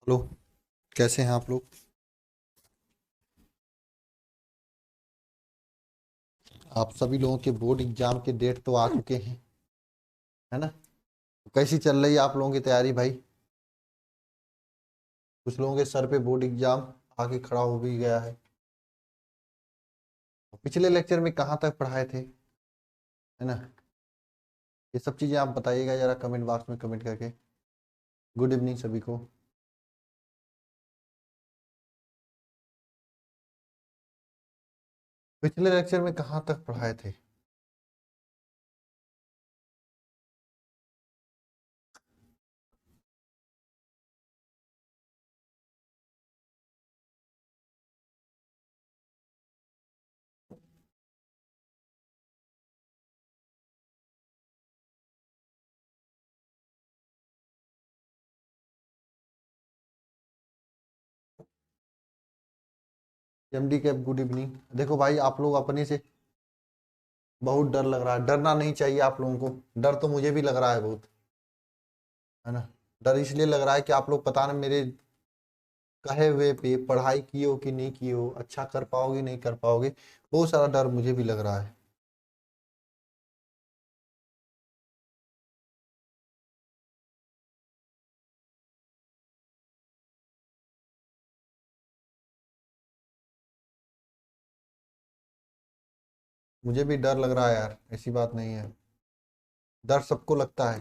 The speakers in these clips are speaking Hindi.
हेलो। कैसे हैं आप लोग? आप सभी लोगों के बोर्ड एग्जाम के डेट तो आ चुके हैं, है ना? कैसी चल रही है आप लोगों की तैयारी भाई? कुछ लोगों के सर पे बोर्ड एग्जाम आके खड़ा हो भी गया है। पिछले लेक्चर में कहाँ तक पढ़ाए थे, है ना? ये सब चीज़ें आप बताइएगा जरा कमेंट बॉक्स में कमेंट करके। गुड इवनिंग सभी को। पिछले लेक्चर में कहाँ तक पढ़ाए थे? MD cap good evening. देखो भाई, आप लोग अपने से बहुत डर लग रहा है। डरना नहीं चाहिए आप लोगों को। डर तो मुझे भी लग रहा है बहुत, है ना? डर इसलिए लग रहा है कि आप लोग पता नहीं मेरे कहे हुए पे पढ़ाई किए हो कि नहीं किए हो, अच्छा कर पाओगे नहीं कर पाओगे। बहुत सारा डर मुझे भी लग रहा है। मुझे भी डर लग रहा है यार, ऐसी बात नहीं है। डर सबको लगता है।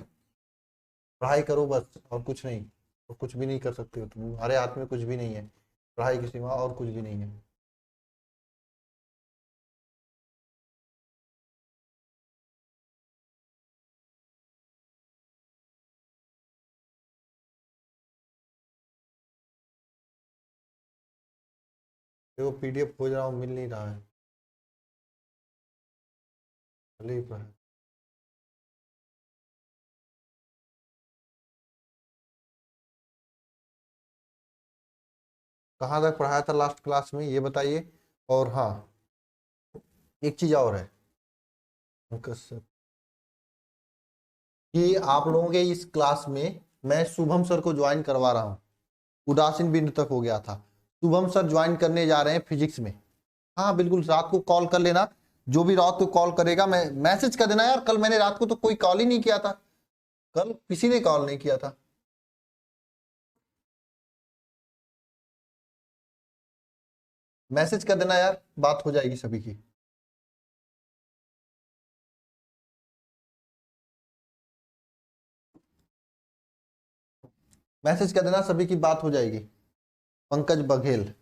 पढ़ाई करो बस, और कुछ नहीं। और कुछ भी नहीं कर सकते हो, तुम्हारे हाथ में कुछ भी नहीं है। पढ़ाई के सिवा और कुछ भी नहीं है। देखो पीडीएफ खोज रहा हूँ, मिल नहीं रहा है। चलिए कहाँ तक पढ़ाया था लास्ट क्लास में ये बताइए। और हाँ, एक चीज और है पंकज सर, कि आप लोगों के इस क्लास में मैं शुभम सर को ज्वाइन करवा रहा हूँ। उदासीन बिंदु तक हो गया था। शुभम सर ज्वाइन करने जा रहे हैं फिजिक्स में। हाँ बिल्कुल, रात को कॉल कर लेना। जो भी रात को कॉल करेगा, मैं मैसेज कर देना यार। कल मैंने रात को तो कोई कॉल ही नहीं किया था। कल किसी ने कॉल नहीं किया था। मैसेज कर देना यार, बात हो जाएगी सभी की। मैसेज कर देना, सभी की बात हो जाएगी। पंकज बघेल,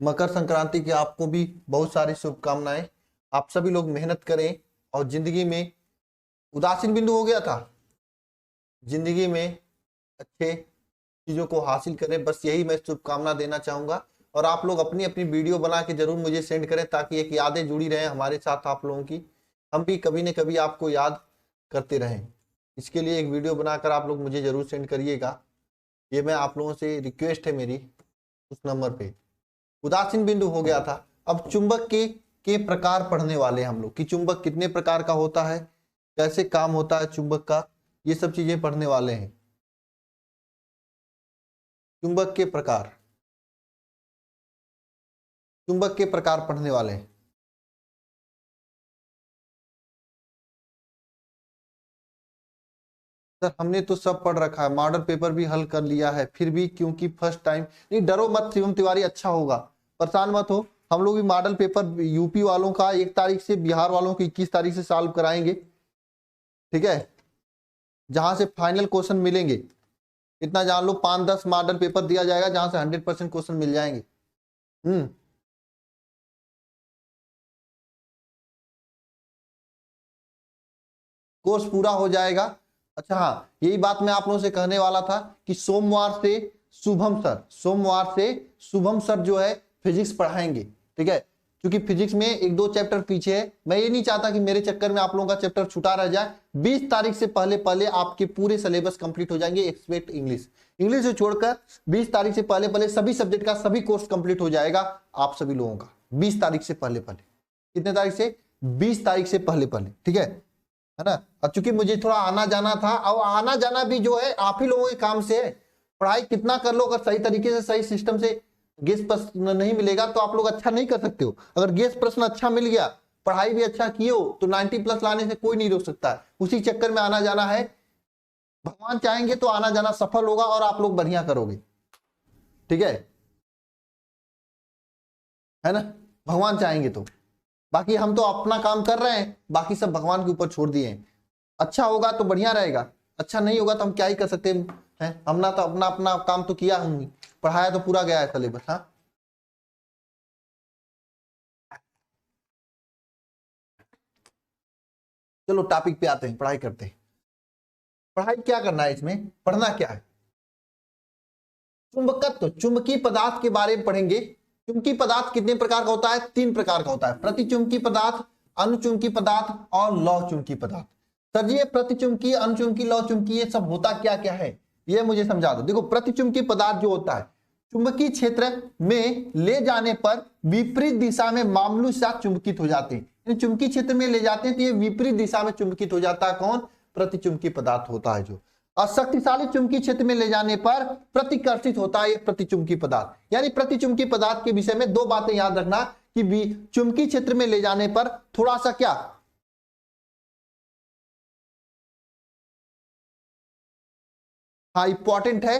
मकर संक्रांति की आपको भी बहुत सारी शुभकामनाएं। आप सभी लोग मेहनत करें और जिंदगी में उदासीन बिंदु हो गया था। जिंदगी में अच्छे चीजों को हासिल करें, बस यही मैं शुभकामना देना चाहूंगा। और आप लोग अपनी अपनी वीडियो बना के जरूर मुझे सेंड करें, ताकि एक यादें जुड़ी रहें हमारे साथ आप लोगों की। हम भी कभी न कभी आपको याद करते रहें। इसके लिए एक वीडियो बनाकर आप लोग मुझे जरूर सेंड करिएगा। ये मैं आप लोगों से रिक्वेस्ट है मेरी, उस नंबर पे। उदासीन बिंदु हो गया था। अब चुंबक के प्रकार पढ़ने वाले हम लोग, कि चुंबक कितने प्रकार का होता है, कैसे काम होता है चुंबक का, ये सब चीजें पढ़ने वाले हैं। चुंबक के प्रकार, चुंबक के प्रकार पढ़ने वाले हैं। सर हमने तो सब पढ़ रखा है, मॉडल पेपर भी हल कर लिया है, फिर भी क्योंकि फर्स्ट टाइम। नहीं डरो मत शिवम तिवारी, अच्छा होगा। परेशान मत हो। हम लोग भी मॉडल पेपर यूपी वालों का 1 तारीख से, बिहार वालों को 21 तारीख से सॉल्व कराएंगे। ठीक है? जहां से फाइनल क्वेश्चन मिलेंगे, इतना जान लो, 5-10 मॉडल पेपर दिया जाएगा जहां से 100% क्वेश्चन मिल जाएंगे। हम्म। कोर्स पूरा हो जाएगा। अच्छा हाँ, यही बात मैं आप लोगों से कहने वाला था कि सोमवार से शुभम सर जो है फिजिक्स पढ़ाएंगे। ठीक है? क्योंकि फिजिक्स में 1-2 चैप्टर पीछे है। मैं ये नहीं चाहता कि मेरे चक्कर में आप लोगों का चैप्टर छूटा रह जाए। 20 तारीख से पहले पहले आपके पूरे सिलेबस कंप्लीट हो जाएंगे, एक्सपेक्ट इंग्लिश। इंग्लिश से छोड़कर 20 तारीख से पहले पहले सभी सब्जेक्ट का सभी कोर्स कंप्लीट हो जाएगा आप सभी लोगों का। 20 तारीख से पहले पहले। कितने तारीख से? 20 तारीख से पहले पहले। ठीक है ना? और चूंकि मुझे थोड़ा आना जाना था, और आना जाना भी जो है आप ही लोगों के काम से है। पढ़ाई कितना कर लो, अगर सही तरीके से सही सिस्टम से गेस प्रश्न नहीं मिलेगा तो आप लोग अच्छा नहीं कर सकते हो। अगर गेस प्रश्न अच्छा मिल गया, पढ़ाई भी अच्छा किए हो, तो 90+ लाने से कोई नहीं रोक सकता है। उसी चक्कर में आना जाना है। भगवान चाहेंगे तो आना जाना सफल होगा और आप लोग बढ़िया करोगे, ठीक है ना, भगवान चाहेंगे तो। बाकी हम तो अपना काम कर रहे हैं, बाकी सब भगवान के ऊपर छोड़ दिए हैं। अच्छा होगा तो बढ़िया रहेगा, अच्छा नहीं होगा तो हम क्या ही कर सकते हैं। हमने तो अपना अपना काम तो किया, हम पढ़ाया तो पूरा गया है सिलेबस। हाँ, चलो टॉपिक पे आते हैं, पढ़ाई करते हैं। पढ़ाई क्या करना है, इसमें पढ़ना क्या है? चुंबकत्व, चुंबकीय पदार्थ के बारे में पढ़ेंगे। चुंबकीय पदार्थ कितने प्रकार का होता है? 3 प्रकार का होता है, प्रतिचुंबकीय पदार्थ, अनुचुंबकीय पदार्थ और लौह चुंबकीय पदार्थ। सर जी, ये प्रतिचुंबकीय, अनुचुंबकीय, लौह चुंबकीय, ये सब होता क्या क्या है, ये मुझे समझा दो। देखो, प्रतिचुंबकीय पदार्थ जो होता है, चुंबकीय क्षेत्र में ले जाने पर विपरीत दिशा में मामूली सा चुंबकित हो जाते हैं। चुंबकीय क्षेत्र में ले जाते हैं तो ये विपरीत दिशा में चुंबकित हो जाता है। कौन? प्रतिचुंबकीय पदार्थ होता है जो। और शक्तिशाली चुंबकीय क्षेत्र में ले जाने पर प्रतिकर्षित होता है एक प्रतिचुंबकीय पदार्थ। यानी प्रतिचुंबकीय पदार्थ के विषय में 2 बातें याद रखना कि चुंबकीय क्षेत्र में ले जाने पर थोड़ा सा क्या, हाँ इंपॉर्टेंट है,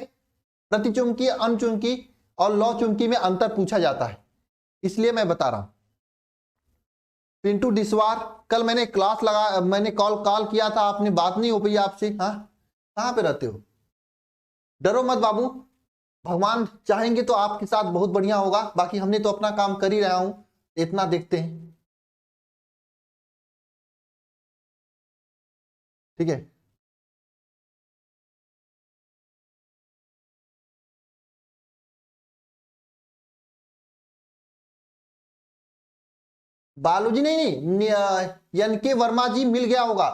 प्रतिचुंबकीय, अनुचुंबकीय और लौह चुंबकीय में अंतर पूछा जाता है, इसलिए मैं बता रहा हूं। पिंटू डिसवार, कल मैंने क्लास लगा, मैंने कॉल किया था, आपने बात नहीं हो पाई आपसे। हाँ, कहां पे रहते हो? डरो मत बाबू, भगवान चाहेंगे तो आपके साथ बहुत बढ़िया होगा। बाकी हमने तो अपना काम कर ही रहा हूं, इतना देखते हैं, ठीक है। बालूजी नहीं, एन के वर्मा जी मिल गया होगा।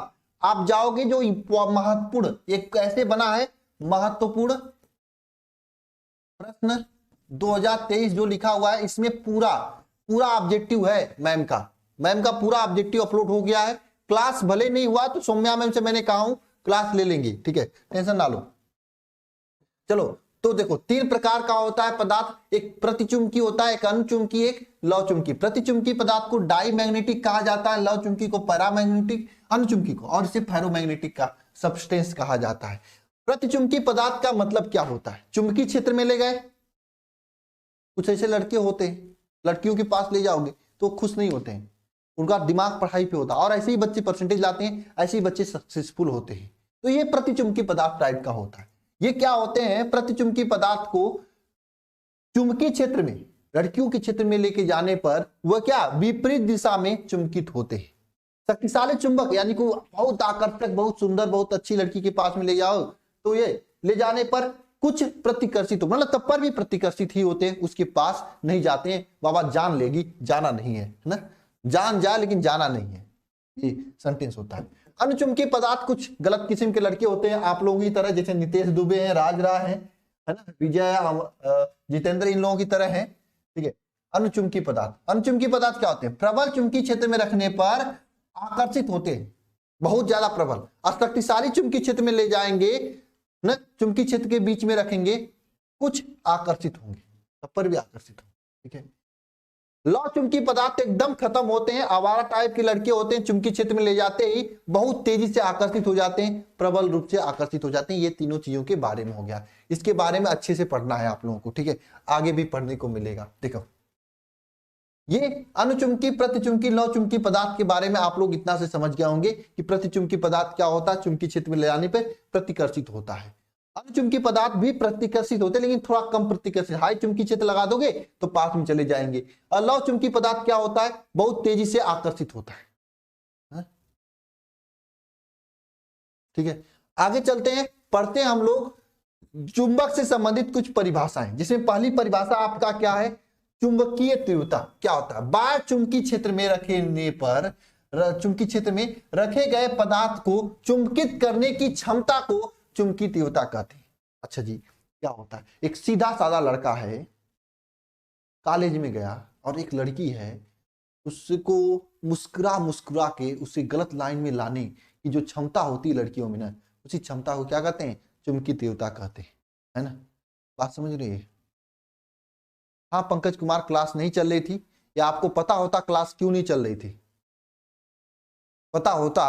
आप जाओगे, जो महत्वपूर्ण एक ऐसे बना है, महत्वपूर्ण प्रश्न 2023 जो लिखा हुआ है, इसमें पूरा पूरा ऑब्जेक्टिव है मैम का पूरा ऑब्जेक्टिव अपलोड हो गया है। क्लास भले नहीं हुआ तो सौम्या मैम से मैंने कहा हूं क्लास ले लेंगे, ठीक है, टेंशन ना लो। चलो, तो देखो 3 प्रकार का होता है पदार्थ, एक प्रतिचुंबकीय होता है, एक अनुचुंबकीय, एक लौह चुंबकीय। प्रतिचुंबकीय पदार्थ को डाईमैग्नेटिक कहा जाता है, लौह चुंबकीय को पैरामैग्नेटिक, अनुचुंबकीय को और इसे फेरोमैग्नेटिक का सब्सटेंस कहा जाता है। प्रतिचुंबकीय पदार्थ का मतलब क्या होता है? चुंबकीय क्षेत्र में ले गए, कुछ ऐसे लड़के होते हैं, लड़कियों के पास ले जाओगे तो खुश नहीं होते हैं, उनका दिमाग पढ़ाई पे होता है, और ऐसे ही बच्चे परसेंटेज लाते हैं, ऐसे ही बच्चे सक्सेसफुल होते हैं। तो ये प्रतिचुंबकीय पदार्थ टाइप का होता है। ये क्या होते हैं? प्रतिचुंबकीय पदार्थ को चुंबकीय क्षेत्र में, लड़कियों के क्षेत्र में लेके जाने पर वह क्या, विपरीत दिशा में चुंबकित होते हैं। शक्तिशाली चुंबक, यानी कि बहुत आकर्षक, बहुत सुंदर, बहुत अच्छी लड़की के पास में ले जाओ तो ये ले जाने पर कुछ प्रतिकर्षित हो, मतलब तब पर भी प्रतिकर्षित ही होते हैं, उसके पास नहीं जाते हैं। बाबा जान लेगी, जाना नहीं है ना, जान जाए लेकिन जाना नहीं है, ये सेंटेंस होता है। अनुचुंबकीय पदार्थ कुछ गलत किस्म के लड़के होते हैं, आप लोगों की तरह, जैसे नितेश दुबे हैं, राज राय है ना, विजय, जितेंद्र, इन लोगों की तरह है, ठीक है। अनुचुंबकीय पदार्थ, अनुचुंबकीय पदार्थ क्या होते हैं? प्रबल चुंबकीय क्षेत्र में रखने पर आकर्षित होते हैं, बहुत ज्यादा प्रबल। और शक्तिशाली चुंबकीय क्षेत्र में ले जाएंगे न, चुंबकीय क्षेत्र के बीच में रखेंगे, कुछ आकर्षित होंगे, तब पर भी आकर्षित होंगे, ठीक है। लौह चुंबकीय पदार्थ एकदम खत्म होते हैं, आवारा टाइप के लड़के होते हैं, चुंबकीय क्षेत्र में ले जाते ही बहुत तेजी से आकर्षित हो जाते हैं, प्रबल रूप से आकर्षित हो जाते हैं। ये तीनों चीजों के बारे में हो गया, इसके बारे में अच्छे से पढ़ना है आप लोगों को, ठीक है, आगे भी पढ़ने को मिलेगा। देखो, ये अनुचुंबकीय, प्रतिचुंबकीय, लौह चुंबकीय पदार्थ के बारे में आप लोग इतना से समझ गए होंगे कि प्रतिचुंबकीय पदार्थ क्या होता है, चुंबकीय क्षेत्र में ले जाने पर प्रतिकर्षित होता है। अनुचुंबकीय पदार्थ भी प्रतिकर्षित होते हैं, लेकिन थोड़ा कम प्रतिकर्षित, हाई चुंबकीय क्षेत्र लगा दोगे तो पास में चले जाएंगे। और लौह चुंबकीय पदार्थ क्या होता है? बहुत तेजी से आकर्षित होता है, ठीक है। आगे चलते हैं, पढ़ते हैं हम लोग चुंबक से संबंधित कुछ परिभाषाएं, जिसमें पहली परिभाषा आपका क्या है? चुंबकीय तीव्रता क्या होता है? बाह्य चुंबकीय क्षेत्र में रखने पर, चुंबकीय क्षेत्र में रखे गए पदार्थ को चुंबकित करने की क्षमता को चुंबकीय तीव्रता कहते हैं। अच्छा जी, क्या होता है? एक सीधा साधा लड़का है, कॉलेज में गया और एक लड़की है, उसको मुस्कुरा मुस्कुरा के उसे गलत लाइन में लाने की जो क्षमता होती है लड़कियों में ना, उसी क्षमता को क्या कहते हैं? चुंबकीय तीव्रता कहते हैं, है ना। बात समझ रही है? हाँ पंकज कुमार, क्लास नहीं चल रही थी, या आपको पता होता क्लास क्यों नहीं चल रही थी? पता होता,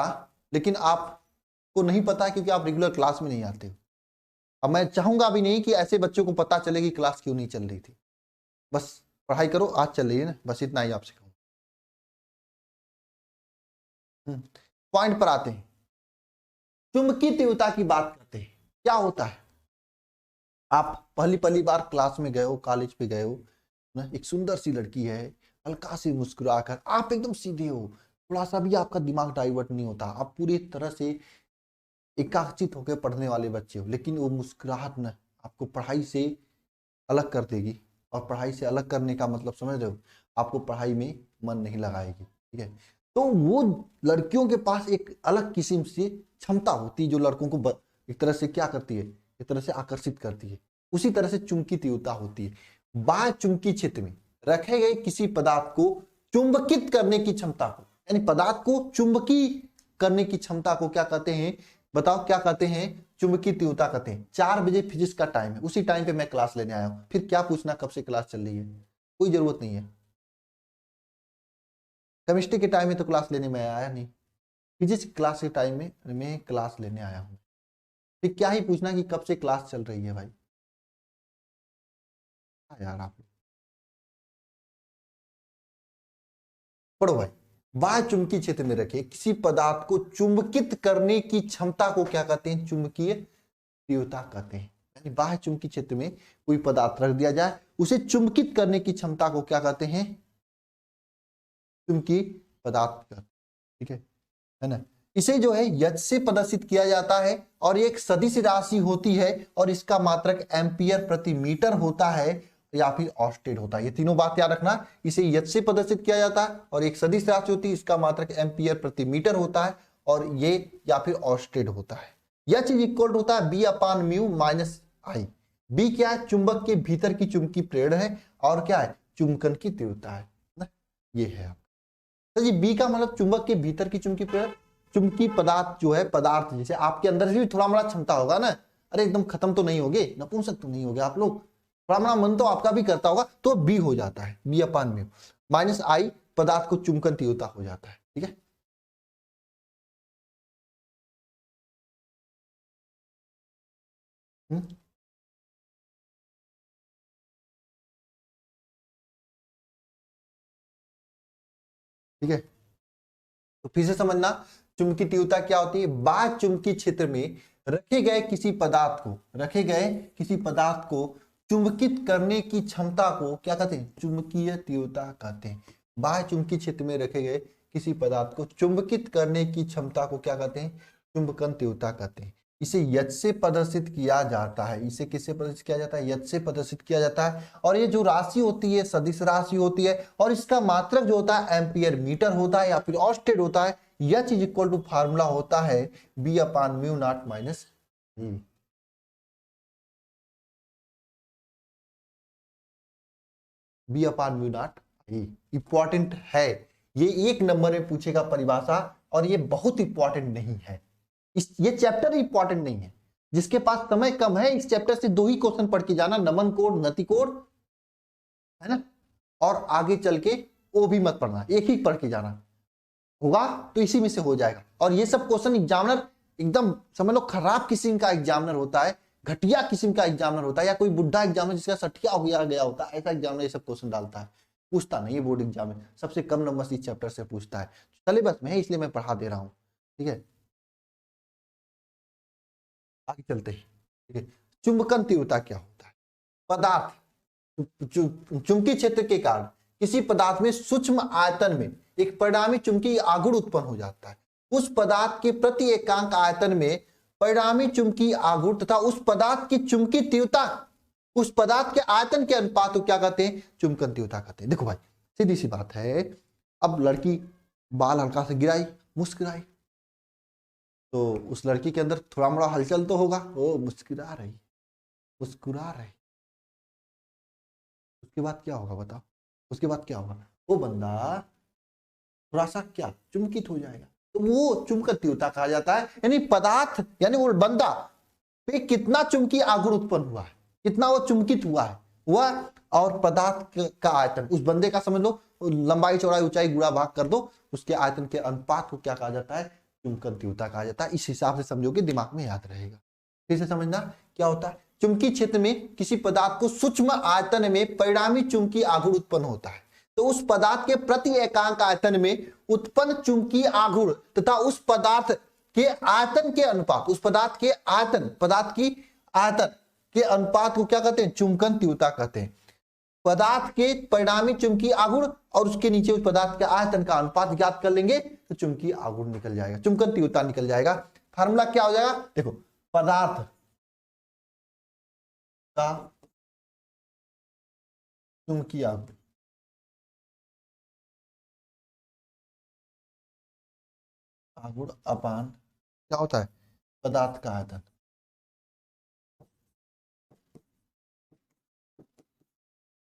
लेकिन आपको नहीं पता क्योंकि आप रेगुलर क्लास में नहीं आते हो। अब मैं चाहूंगा भी नहीं कि ऐसे बच्चों को पता चले कि क्लास क्यों नहीं चल रही थी। बस पढ़ाई करो, आज चल रही है ना, बस इतना ही आपसे कहूँ। पॉइंट पर आते हैं, चुंबकीय तीव्रता की बात करते हैं। क्या होता है? आप पहली बार क्लास में गए हो, कॉलेज पे गए हो ना, एक सुंदर सी लड़की है, हल्का सी मुस्कुराकर, आप एकदम सीधे हो, थोड़ा सा भी आपका दिमाग डाइवर्ट नहीं होता, आप पूरी तरह से एकाग्रचित होकर पढ़ने वाले बच्चे हो, लेकिन वो मुस्कुराहट ना आपको पढ़ाई से अलग कर देगी। और पढ़ाई से अलग करने का मतलब समझ रहे हो, आपको पढ़ाई में मन नहीं लगाएगी। ठीक है, तो वो लड़कियों के पास एक अलग किस्म से क्षमता होती है जो लड़कों को एक तरह से क्या करती है, एक तरह से आकर्षित करती है। उसी तरह से चुंबकीय तीव्रता होती है। बाह्य चुंबकीय क्षेत्र में रखे गए किसी पदार्थ को चुंबकित करने की क्षमता को, यानी पदार्थ को चुंबकीय करने की क्षमता को क्या कहते हैं? बताओ क्या कहते हैं? चुंबकीय तीव्रता कहते हैं। 4 बजे फिजिक्स का टाइम है, उसी टाइम पे मैं क्लास लेने आया हूं, फिर क्या पूछना कब से क्लास चल रही है? कोई जरूरत नहीं है। केमिस्ट्री के टाइम में तो क्लास लेने में आया नहीं, फिजिक्स क्लास के टाइम में मैं क्लास लेने आया हूं। फिर क्या ही पूछना कि कब से क्लास चल रही है भाई। यार आप पढ़ो भाई। बाह्य चुंबकीय क्षेत्र में रखे किसी पदार्थ को चुंबकित करने की क्षमता को क्या कहते हैं? चुंबकीय तीव्रता कहते हैं। यानी बाह्य चुंबकीय क्षेत्र में कोई पदार्थ रख दिया जाए, उसे चुंबकित करने की क्षमता को क्या कहते हैं? चुंबकीय पदार्थ कहते हैं। ठीक है ना? इसे जो है यच से प्रदर्शित किया जाता है और एक सदिश राशि होती है और इसका मात्रक एम्पियर प्रति मीटर होता है या फिर ऑस्टेड होता है। ये तीनों बात याद रखना। इसे यच से प्रदर्शित किया जाता है और एक सदिश राशि होती है, इसका मात्रक एम्पियर प्रति मीटर होता है और ये या फिर ऑस्टेड होता है। यच इज इक्वल होता है बी अपान म्यू माइनस आई। बी क्या है? चुंबक के भीतर की चुंबकीय प्रेरण है और क्या है? चुंबकन की तीव्रता है ना, ये है। तो जी बी का मतलब चुंबक के भीतर की चुंबकीय प्रेरण, चुंबकीय पदार्थ जो है, पदार्थ जैसे आपके अंदर से भी थोड़ा बड़ा क्षमता होगा ना, अरे एकदम खत्म तो नहीं होगे, नपुंसक तो नहीं होगे आप लोग, थोड़ा बड़ा मन तो आपका भी करता होगा, तो बी हो जाता है बी अपान म्यू माइनस आई, पदार्थ को चुंबकन तीव्रता हो जाता है। ठीक है, ठीक है, तो फिर से समझना चुंबकीय तीव्रता क्या होती है? बाह्य चुंबकीय क्षेत्र में रखे गए किसी पदार्थ को, रखे गए किसी पदार्थ को चुंबकित करने की क्षमता को क्या कहते हैं? चुंबकीय तीव्रता कहते हैं। बाह्य चुंबकीय क्षेत्र में रखे गए किसी पदार्थ को चुंबकित करने की क्षमता को क्या कहते हैं? चुंबकन तीव्रता कहते हैं। इसे यच से प्रदर्शित किया जाता है। इसे किससे प्रदर्शित किया जाता है? यच से प्रदर्शित किया जाता है। और ये जो राशि होती है सदिश राशि होती है और इसका मात्रक जो होता है एम्पियर मीटर होता है या फिर ऑस्टेड होता है। H is equal to formula होता है B upon mu naught minus B upon mu naught. Important है, ये 1 नंबर में पूछेगा परिभाषा और ये बहुत इंपॉर्टेंट नहीं है। ये चैप्टर इंपॉर्टेंट नहीं है। जिसके पास समय कम है इस चैप्टर से 2 ही क्वेश्चन पढ़ के जाना, नमन कोड, नति कोड, है ना, और आगे चल के वो भी मत पढ़ना, एक ही पढ़ के जाना होगा तो इसी में से हो जाएगा। और ये सब क्वेश्चन एग्जामिनर एकदम समझ लो खराब किस्म का एग्जामिनर होता है, घटिया किस्म का एग्जामिनर होता है, या कोई बुढ़ा एग्जामिनर जिसका सठिया हो गया होता है, ऐसा एग्जामिनर ये सब क्वेश्चन डालता है। पूछता नहीं है बोर्ड एग्जाम में, सबसे कम नंबर इस चैप्टर से पूछता है। सिलेबस में है इसलिए मैं पढ़ा दे रहा हूं। ठीक है, आगे चलते हैं। ठीक है, चुंबकन तीव्रता क्या होता है? पदार्थ चुंबकीय क्षेत्र के कारण किसी पदार्थ में सूक्ष्म आयतन में एक परिणामी चुंबकीय आघूर्ण उत्पन्न हो जाता है। उस पदार्थ के प्रति एकांक आयतन में परिणामी चुंबकीय आघूर्ण तथा उस पदार्थ की चुंबकीय तीव्रता उस पदार्थ के आयतन के अनुपात को क्या कहते हैं? चुंबकन तीव्रता कहते हैं। देखो भाई सीधी सी बात है, अब लड़की बाल हल्का से गिराई, मुस्कुराई, तो उस लड़की के अंदर थोड़ा मोड़ा हलचल तो होगा, वो मुस्कुरा रही, मुस्कुरा रही। उसके बाद क्या होगा बताओ? उसके बाद क्या होगा? वो बंदा थोड़ा सा क्या चुंबकित हो जाएगा, तो वो चुंबकन तीव्रता कहा जाता है। यानी पदार्थ यानी वो बंदा पे कितना चुंबकीय आघूर्ण उत्पन्न हुआ है, कितना वो चुंबकित हुआ है वह, और पदार्थ का आयतन, उस बंदे का समझ लो लंबाई चौड़ाई ऊंचाई गुणा भाग कर दो, उसके आयतन के अनुपात को क्या कहा जाता है, चुंबकन तीव्रता कहा जाता है। इस हिसाब से समझोगे दिमाग में याद रहेगा। फिर से समझना क्या होता है, चुंबकीय क्षेत्र में किसी पदार्थ को सूक्ष्म आयतन में परिणामी चुंबकीय आघूर्ण उत्पन्न होता है, तो उस पदार्थ के प्रति एकांक आयतन में उत्पन्न चुंबकीय आघूर्ण तथा उस पदार्थ के आयतन के अनुपात, उस पदार्थ के आयतन, पदार्थ की आयतन के अनुपात को क्या कहते हैं, चुंबकन तीव्रता कहते हैं। पदार्थ के परिणामी चुंबकीय आघूर्ण और उसके नीचे उस पदार्थ के आयतन का अनुपात ज्ञात कर लेंगे तो चुंबकीय आघूर्ण निकल जाएगा, चुंबकन तीव्रता निकल जाएगा। फार्मूला क्या हो जाएगा, देखो पदार्थ का चुंबकीय आघूर्ण आघूर्ण अपान क्या होता है, पदार्थ का आयतन,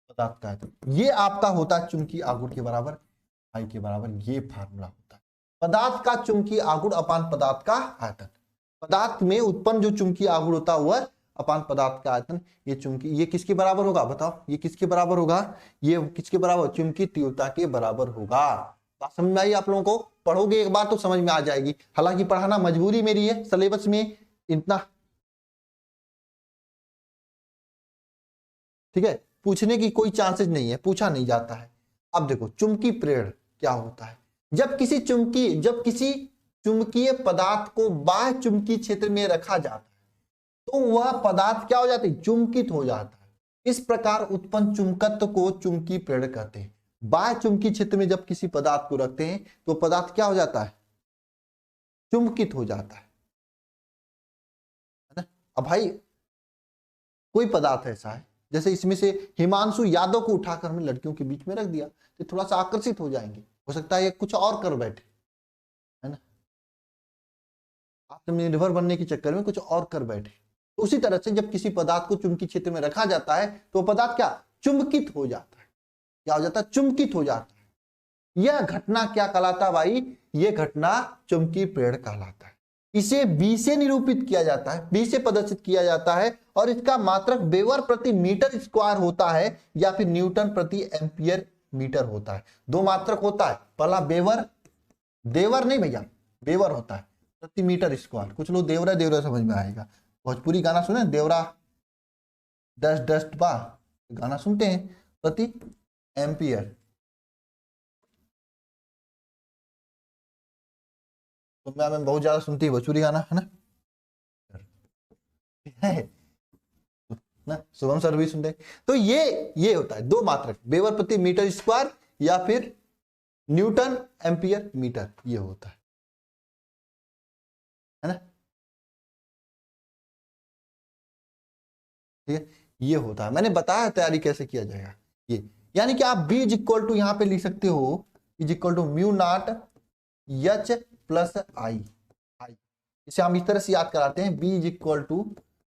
पदार्थ का आयतन, ये आपका होता है चुंबकीय आघूर्ण के बराबर आई के बराबर, ये फार्मूला होता है पदार्थ का चुंबकीय आघूर्ण अपान पदार्थ का आयतन। पदार्थ में उत्पन्न जो चुंबकीय आघूर्ण होता हुआ अपान पदार्थ का आयतन, ये चुंबकीय, ये किसके बराबर होगा बताओ, ये किसके बराबर होगा, ये किसके बराबर, चुंबकीय तीव्रता के बराबर होगा। बात समझ में आई आप लोगों को, पढ़ोगे एक बार तो समझ में आ जाएगी, हालांकि पढ़ाना मजबूरी मेरी है, सिलेबस में इतना, ठीक है, पूछने की कोई चांसेस नहीं है, पूछा नहीं जाता है। अब देखो चुंबकीय प्रेरण क्या होता है, जब किसी चुंबकीय पदार्थ को बाह्य चुंबकीय क्षेत्र में रखा जाता है तो वह पदार्थ क्या हो जाता है, चुंबकित हो जाता है। इस प्रकार उत्पन्न चुंबकत्व को चुंबकीय प्रेरण कहते हैं। बाह्य चुंबकीय क्षेत्र में जब किसी पदार्थ को रखते हैं तो पदार्थ क्या हो जाता है, चुंबकित हो जाता है ना। अब भाई कोई पदार्थ ऐसा है, जैसे इसमें से हिमांशु यादव को उठाकर हमने लड़कियों के बीच में रख दिया तो थोड़ा सा आकर्षित हो जाएंगे, हो सकता है ये कुछ और कर बैठे, है ना, आत्मनिर्भर बनने के चक्कर में कुछ और कर बैठे। तो उसी तरह से जब किसी पदार्थ को चुंबकीय क्षेत्र में रखा जाता है तो पदार्थ क्या, चुंबकित हो जाता है, क्या हो जाता है, चुंबकित हो जाता है। यह घटना क्या कहलाता है भाई, यह घटना चुंबकीय प्रेरण कहलाता है। इसे बी से निरूपित किया जाता है, बी से प्रदर्शित किया जाता है, और इसका मात्रक वेबर प्रति मीटर स्क्वायर होता है या फिर न्यूटन प्रति एम्पियर मीटर होता है। दो मात्रक होता है, पहला वेबर, देवर नहीं भैया, वेबर होता है प्रति मीटर स्क्वायर, कुछ लोग देवरा देवरा समझ में आएगा, भोजपुरी गाना सुने देवरा डस्ट डस्ट बा, गाना सुनते हैं, प्रति एम्पियर, तो मैं बहुत ज्यादा सुनती है भोजपुरी गाना, है ना, ना शुभम सर भी सुनते हैं। तो ये होता है दो मात्रक, वेबर प्रति मीटर स्क्वायर या फिर न्यूटन एम्पियर मीटर, ये होता है ना, ठीक है, ये होता है। मैंने बताया तैयारी कैसे किया जाएगा ये, यानी कि आप b इज इक्वल टू यहां पे लिख सकते हो, is equal to mu not H plus I, इसे हम इस तरह से याद कराते हैं, b is equal to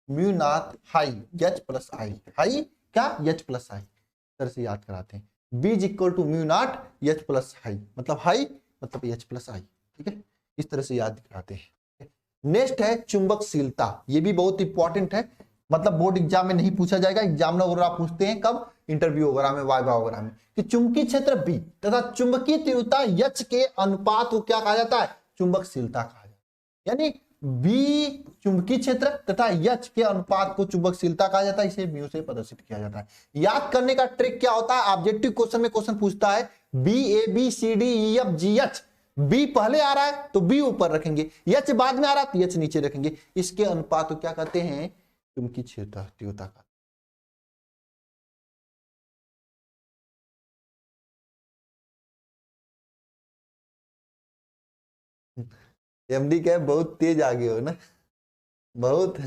mu not high H plus I, high क्या, एच प्लस आई, इस तरह से याद कराते हैं। b is equal to mu not H plus high, मतलब हाई मतलब एच प्लस आई, ठीक है, इस तरह से याद कराते हैं। नेक्स्ट है चुंबकशीलता, ये भी बहुत इंपॉर्टेंट है, मतलब बोर्ड एग्जाम में नहीं पूछा जाएगा, एग्जाम वगैरह पूछते हैं कब, इंटरव्यू वगैरह में, वाइवा वगैरह में, कि चुंबकीय क्षेत्र बी तथा चुंबकीय तीव्रता एच के अनुपात को क्या कहा जाता है, चुंबकशीलता कहा जाता है। यानी बी चुंबकीय क्षेत्र तथा एच के अनुपात को चुंबकशीलता कहा जाता है, इसे म्यू से प्रदर्शित किया जाता है। याद करने का ट्रिक क्या होता है, ऑब्जेक्टिव क्वेश्चन में क्वेश्चन पूछता है B A B C D E F G H, B पहले आ रहा है तो बी ऊपर रखेंगे, एच बाद में आ रहा है तो एच नीचे रखेंगे, इसके अनुपात को क्या कहते हैं, चुंबकीय क्षेत्र तीव्रता का। एमडी क्या है, बहुत तेज आगे हो ना, बहुत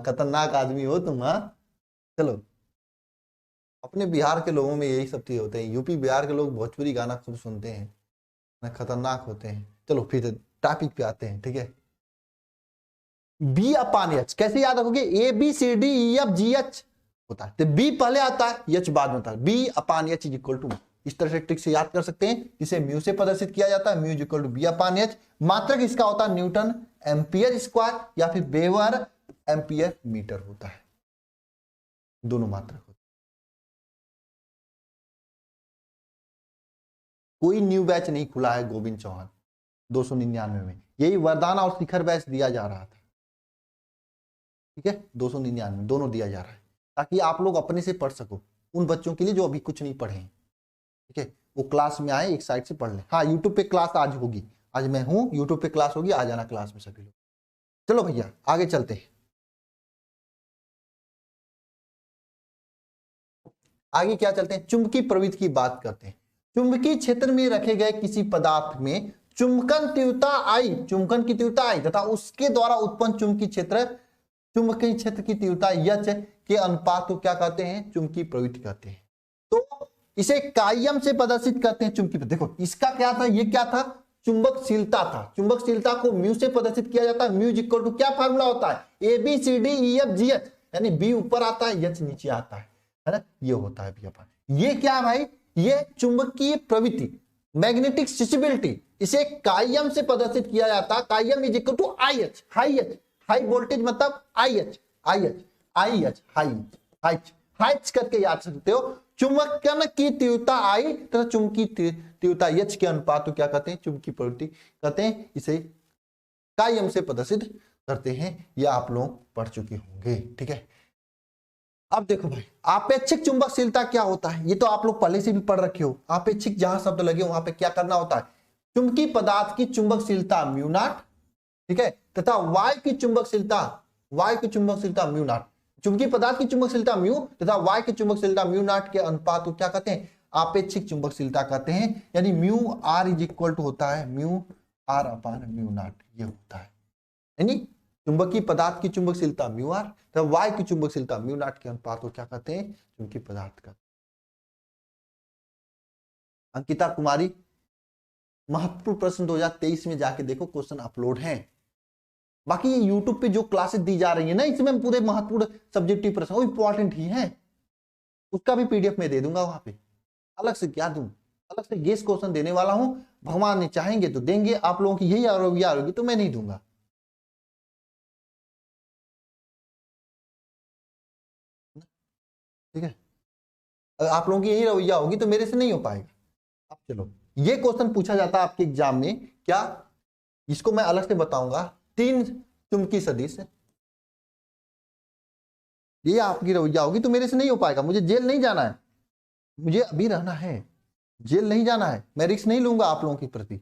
खतरनाक आदमी हो तुम, हाँ चलो। अपने बिहार के लोगों में यही सब चीज होते हैं, यूपी बिहार के लोग भोजपुरी गाना खूब सुनते हैं ना, खतरनाक होते हैं। चलो फिर टॉपिक पे आते हैं, ठीक है। बी अपान एच कैसे याद रखोगे, A B C D E F G H होता है, तो बी पहले आता है एच बाद में होता है, B upon H is equal to, इस तरह से ट्रिक से याद कर सकते हैं, इसे म्यू से प्रदर्शित किया जाता है, mu is equal to B upon H, मात्रक इसका होता है न्यूटन एम्पियर स्क्वायर या फिर वेबर एम्पियर मीटर होता है, दोनों मात्रक होते। कोई न्यू बैच नहीं खुला है गोविंद चौहान 299 में, यही वरदान और शिखर बैच दिया जा रहा था। ठीक है, 299 दोनों दिया जा रहा है ताकि आप लोग अपने से पढ़ सको, उन बच्चों के लिए जो अभी कुछ नहीं पढ़े हैं। ठीक है, वो क्लास में आए, एक साइड से पढ़ लें। हाँ, यूट्यूब पे क्लास आज होगी, आज मैं हूं, यूट्यूब पे क्लास होगी, आ जाना क्लास में सभी लोग। चलो भैया आगे चलते हैं। आगे क्या चलते हैं, चुंबकीय प्रवृत्ति की बात करते हैं। चुंबकीय क्षेत्र में रखे गए किसी पदार्थ में चुंबकन तीव्रता आई, चुंबकन की तीव्रता आई तथा उसके द्वारा उत्पन्न चुंबकीय क्षेत्र, चुंबकीय क्षेत्र की तीव्रता एच के अनुपात को क्या कहते हैं, चुंबकीय प्रवृत्ति कहते हैं। तो इसे कायम से प्रदर्शित करते हैं चुंबकीय। देखो इसका क्या था, ये क्या था, चुंबकशीलता था। चुंबकशीलता को म्यू से प्रदर्शित किया जाता है। म्यू इक्वल टू क्या फार्मूला होता है, A B C D E F G H, यानी बी ऊपर आता है एच नीचे आता है ना, ये होता है भैया। ये क्या भाई, ये चुंबकीय प्रवृत्ति, मैग्नेटिक स्विचेबिलिटी, इसे कायम से प्रदर्शित किया जाता है। कायम is equal to I H, high H, high voltage मतलब I H, I H, I H, high H करके याद सकते हो। चुंबकन की तीव्रता आई तथा चुंबकीय तीव्रता एच के अनुपात को क्या कहते हैं, चुंबकीय प्रवृत्ति कहते हैं। इसे कायम से प्रदर्शित करते हैं, यह आप लोग पढ़ चुके होंगे। ठीक है, अब देखो भाई आपेक्षिक चुंबकशीलता क्या होता है, ये तो आप लोग पहले से भी पढ़ रखे हो। आपेक्षिक जहां शब्द लगे वहां पे क्या करना होता है, चुंबकीय पदार्थ की चुंबकशीलता म्यू नॉट, ठीक है, तथा वायु की चुंबकशीलता, वायु की चुंबकशीलता म्यू नॉट, चुंबकीय पदार्थ की चुंबकशीलता म्यू तथा वायु की चुंबकशीलता म्यू नॉट के अनुपात को क्या कहते हैं, आपेक्षिक चुंबकशीलता कहते हैं। यानी mu R is equal to होता है mu R upon mu naught, ये होता है। यानी चुंबकीय पदार्थ की चुंबकशीलता म्यू आर तथा वायु की चुंबकशीलता म्यू नॉट के अनुपात को क्या कहते हैं, चुंबकीय पदार्थ का। अंकिता कुमारी, महत्वपूर्ण प्रश्न 2023 में जाके देखो, क्वेश्चन अपलोड हैं। बाकी ये यूट्यूब पे जो क्लासेस दी जा रही है ना, इसमें पूरे महत्वपूर्ण सब्जेक्टिव प्रश्न वो इंपॉर्टेंट ही है, उसका भी पीडीएफ में दे दूंगा वहां पे। अलग से क्या दूं, अलग से गेस क्वेश्चन देने वाला हूं, भगवान ने चाहेंगे तो देंगे। आप लोगों की यही रवैया होगी तो मैं नहीं दूंगा। ठीक है, अगर आप लोगों की यही रवैया होगी तो मेरे से नहीं हो पाएगा। अब चलो, ये क्वेश्चन पूछा जाता है आपके एग्जाम में, क्या, इसको मैं अलग से बताऊंगा। तीन चुंबकीय सदिश, ये आपकी रवैया होगी तो मेरे से नहीं हो पाएगा। मुझे जेल नहीं जाना है, मुझे अभी रहना है, जेल नहीं जाना है, मैं रिस्क नहीं लूंगा आप लोगों के प्रति।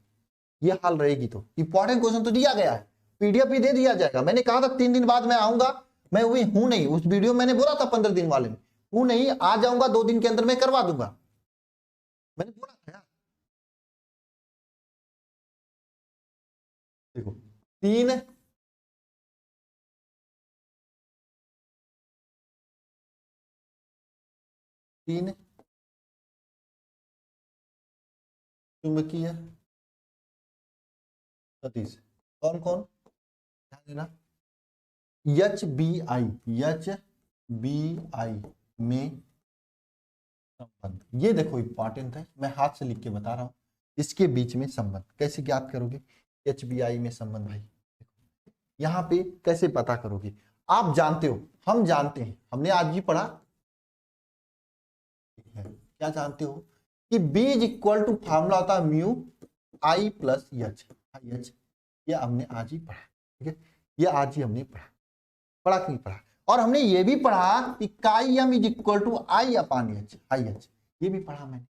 ये हाल रहेगी तो इंपॉर्टेंट क्वेश्चन तो दिया गया है, पीडीएफ भी दे दिया जाएगा। मैंने कहा था 3 दिन बाद मैं आऊंगा, मैं वही हूं नहीं। उस वीडियो मैंने बोला था 15 दिन वाले में हूं नहीं, आ जाऊंगा 2 दिन के अंदर मैं करवा दूंगा, मैंने बोला था। देखो 3 चुंबकीय सदिश, कौन कौन, ध्यान देना। एच बी आई में संबंध, ये देखो इंपॉर्टेंट है, मैं हाथ से लिख के बता रहा हूं। इसके बीच में संबंध कैसे ज्ञात करोगे, एच बी आई में संबंध भाई, यहां पे कैसे पता करोगे, आप जानते हो, हम जानते हैं, हमने आज ही पढ़ा है, क्या जानते हो कि B is equal to formula होता है म्यू आई प्लस एच, ये हमने आज ही पढ़ा। ठीक है, ये आज ही हमने पढ़ा कि नहीं पढ़ा। और हमने ये भी पढ़ा कि chi M is equal to I upon H, I H, ये भी पढ़ा मैंने।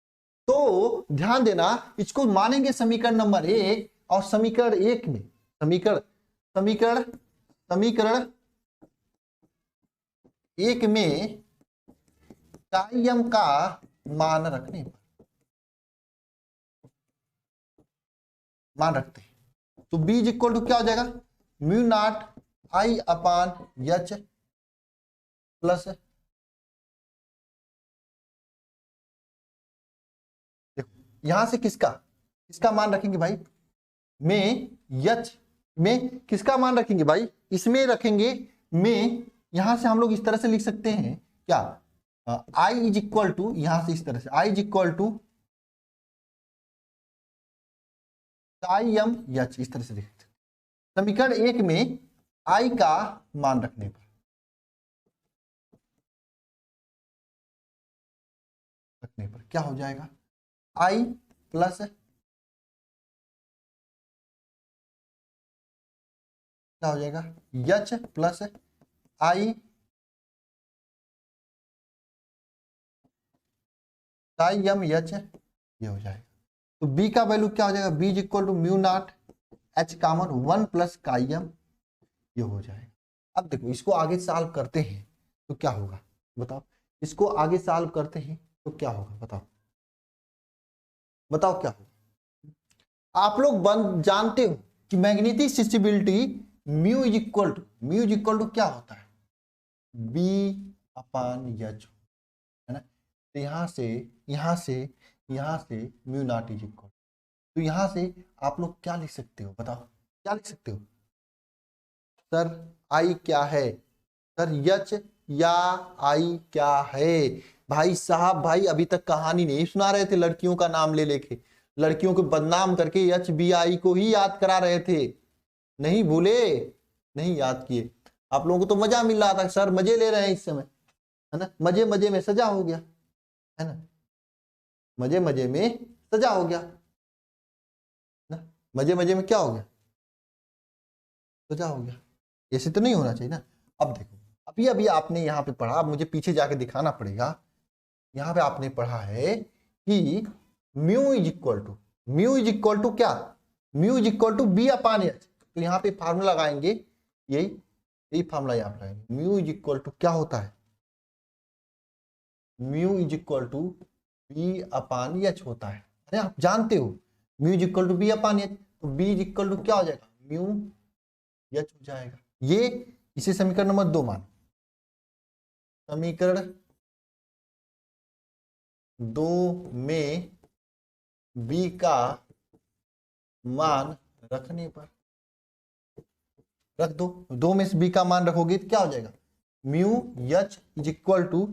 तो ध्यान देना, इसको मानेंगे समीकरण नंबर 1, और समीकरण 1 में समीकरण 1 में काई एम का मान रखने पर, मान रखते हैं तो बी इज इक्वल टू क्या हो जाएगा, mu not I upon H plus, देखो यहां से किसका मान रखेंगे भाई, में एच में किसका मान रखेंगे भाई, इसमें रखेंगे में। यहां से हम लोग इस तरह से लिख सकते हैं क्या, आई इज इक्वल टू, यहां से इस तरह से I is equal to I M H, इस तरह से लिख सकते हैं। समीकरण 1 में आई का मान रखने पर, रखने पर क्या हो जाएगा, आई प्लस क्या हो जाएगा, एच प्लस आई काई एम एच, ये हो जाएगा। तो बी का वैल्यू क्या हो जाएगा, B is equal to mu not H common 1 plus chi M, ये हो जाएगा। अब देखो इसको आगे सॉल्व करते हैं तो क्या होगा बताओ, इसको आगे सॉल्व करते हैं तो क्या होगा बताओ, बताओ क्या होगा। आप लोग जानते हो कि magnetic susceptibility mu is equal to क्या होता है, बी अपान एच, है ना। तो यहां से म्यू नॉट इज इक्वल, तो यहां से आप लोग क्या लिख सकते हो बताओ, क्या लिख सकते हो सर, आई क्या है सर, यच या आई क्या है। भाई साहब भाई अभी तक कहानी नहीं सुना रहे थे, लड़कियों का नाम ले लेके, लड़कियों को बदनाम करके एच बी आई को ही याद करा रहे थे, नहीं भूले, नहीं याद किए। आप लोगों को तो मजा मिल रहा था, सर मजे ले रहे हैं इस समय, है ना, मजे मजे में सजा हो गया, है ना, मजे मजे में सजा हो गया ना, मजे मजे में क्या हो गया, सजा हो गया। ऐसे तो नहीं होना चाहिए ना। अब देखो अभी अभी आपने यहाँ पे पढ़ा, अब मुझे पीछे जाके दिखाना पड़ेगा, यहाँ पे आपने पढ़ा है कि म्यू इज इक्वल टू क्या, mu is equal to B upon H. तो यहाँ पे फार्मूला लगाएंगे, यही यही फार्मूला यहाँ पे लगाएंगे, म्यू इज इक्वल टू क्या होता है, mu is equal to B upon H होता है। अरे आप जानते हो mu is equal to B upon H, तो बी इज इक्वल टू क्या हो जाएगा, म्यू एच हो जाएगा। ये इसे समीकरण नंबर 2 मान, समीकरण 2 में बी का मान रखने पर, रख दो, 2 में से बी का मान रखोगे तो क्या हो जाएगा, mu H is equal to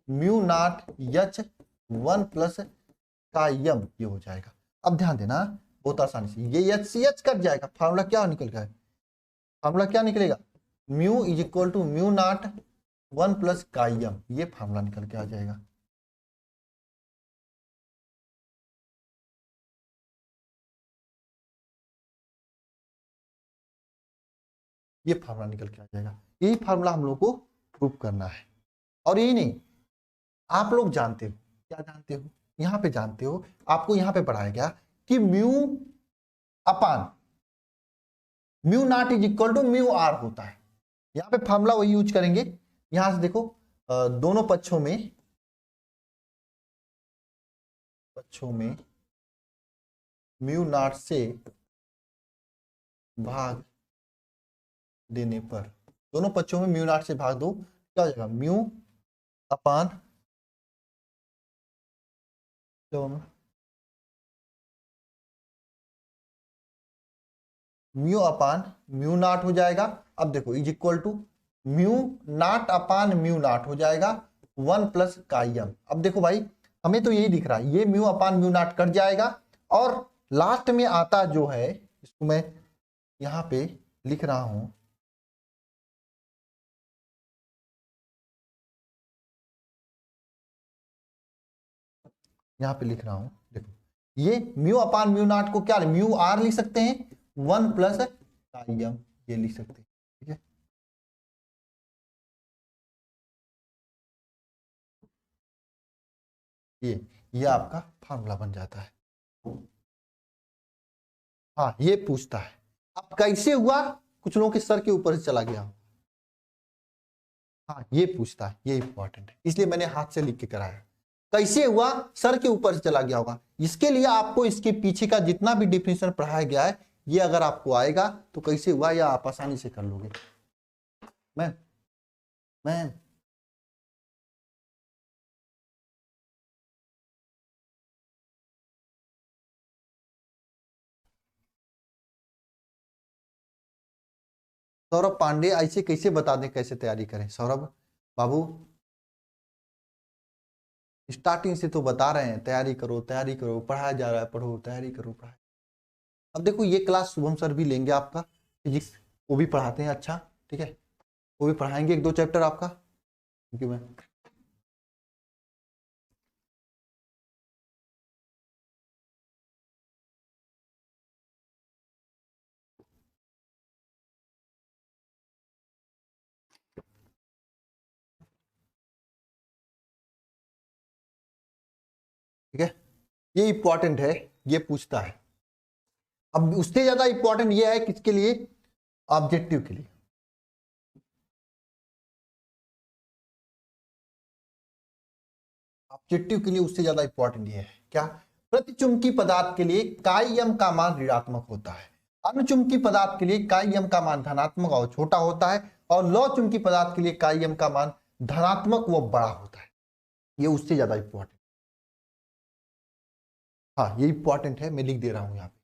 mu not H 1 plus chi M, ये हो जाएगा। अब ध्यान देना बहुत आसानी से, ये एच सी एच कट जाएगा, फार्मूला क्या निकल गया, फार्मूला क्या निकलेगा, mu is equal to mu naught 1 plus chi M, ये फार्मूला निकल के आ जाएगा। ये फार्मूला निकल के आ जाएगा, यही फार्मूला हम लोग को प्रूव करना है। और यही नहीं, आप लोग जानते हो, क्या जानते हो, यहां पे जानते हो, आपको यहां पे पढ़ाया गया कि mu upon mu naught is equal to mu R होता है। यहां पे फार्मूला वही यूज करेंगे, यहां से देखो दोनों पक्षों में म्यू नॉट से भाग देने पर, दोनों पक्षों में म्यू नॉट से भाग दो, क्या हो जाएगा, mu upon mu upon mu naught हो जाएगा। अब देखो is equal to mu naught upon mu naught हो जाएगा 1 प्लस काइम। अब देखो भाई हमें तो यही दिख रहा है, ये mu upon mu not cut जाएगा, और लास्ट में आता जो है, इसको मैं यहां पे लिख रहा हूं, यहां पे लिख रहा हूं, देखो ये म्यू अपान म्यू नॉट को क्या म्यू आर लिख सकते हैं, 1 प्लस काइम ये लिख सकते हैं, ठीक है। ये आपका फार्मूला बन जाता है। हाँ ये पूछता है अब कैसे हुआ, कुछ लोगों के सर के ऊपर से चला गया, हाँ ये पूछता है, ये इंपॉर्टेंट है, इसलिए मैंने हाथ से लिख के कराया, कैसे हुआ सर के ऊपर से चला गया होगा। इसके लिए आपको इसके पीछे का जितना भी डिफिनेशन पढ़ाया गया है, ये अगर आपको आएगा तो कैसे हुआ या आप आसानी से कर लोगे। मैं सौरभ पांडे ऐसे कैसे बता दें कैसे तैयारी करें, सौरभ बाबू स्टार्टिंग से तो बता रहे हैं तैयारी करो पढ़ाया जा रहा है, पढ़ो तैयारी करो पढ़ाई। अब देखो ये क्लास शुभम सर भी लेंगे आपका फिजिक्स, वो भी पढ़ाते हैं अच्छा, ठीक है, वो भी पढ़ाएंगे 1-2 चैप्टर आपका, क्योंकि मैं ठीक है, ये इंपॉर्टेंट है, ये पूछता है। अब उससे ज्यादा इंपॉर्टेंट ये है किसके लिए, ऑब्जेक्टिव के लिए। ऑब्जेक्टिव के लिए उससे ज्यादा इंपॉर्टेंट ये है क्या, प्रतिचुंबकी पदार्थ के लिए काई यम का मान ऋणात्मक होता है, अनुचुंबकी पदार्थ के लिए काई यम का मान धनात्मक और छोटा होता है, और लौ चुंबकी पदार्थ के लिए काई यम का मान धनात्मक व बड़ा होता है। ये उससे ज्यादा इंपॉर्टेंट, हाँ ये इंपॉर्टेंट है, मैं लिख दे रहा हूं यहाँ पे,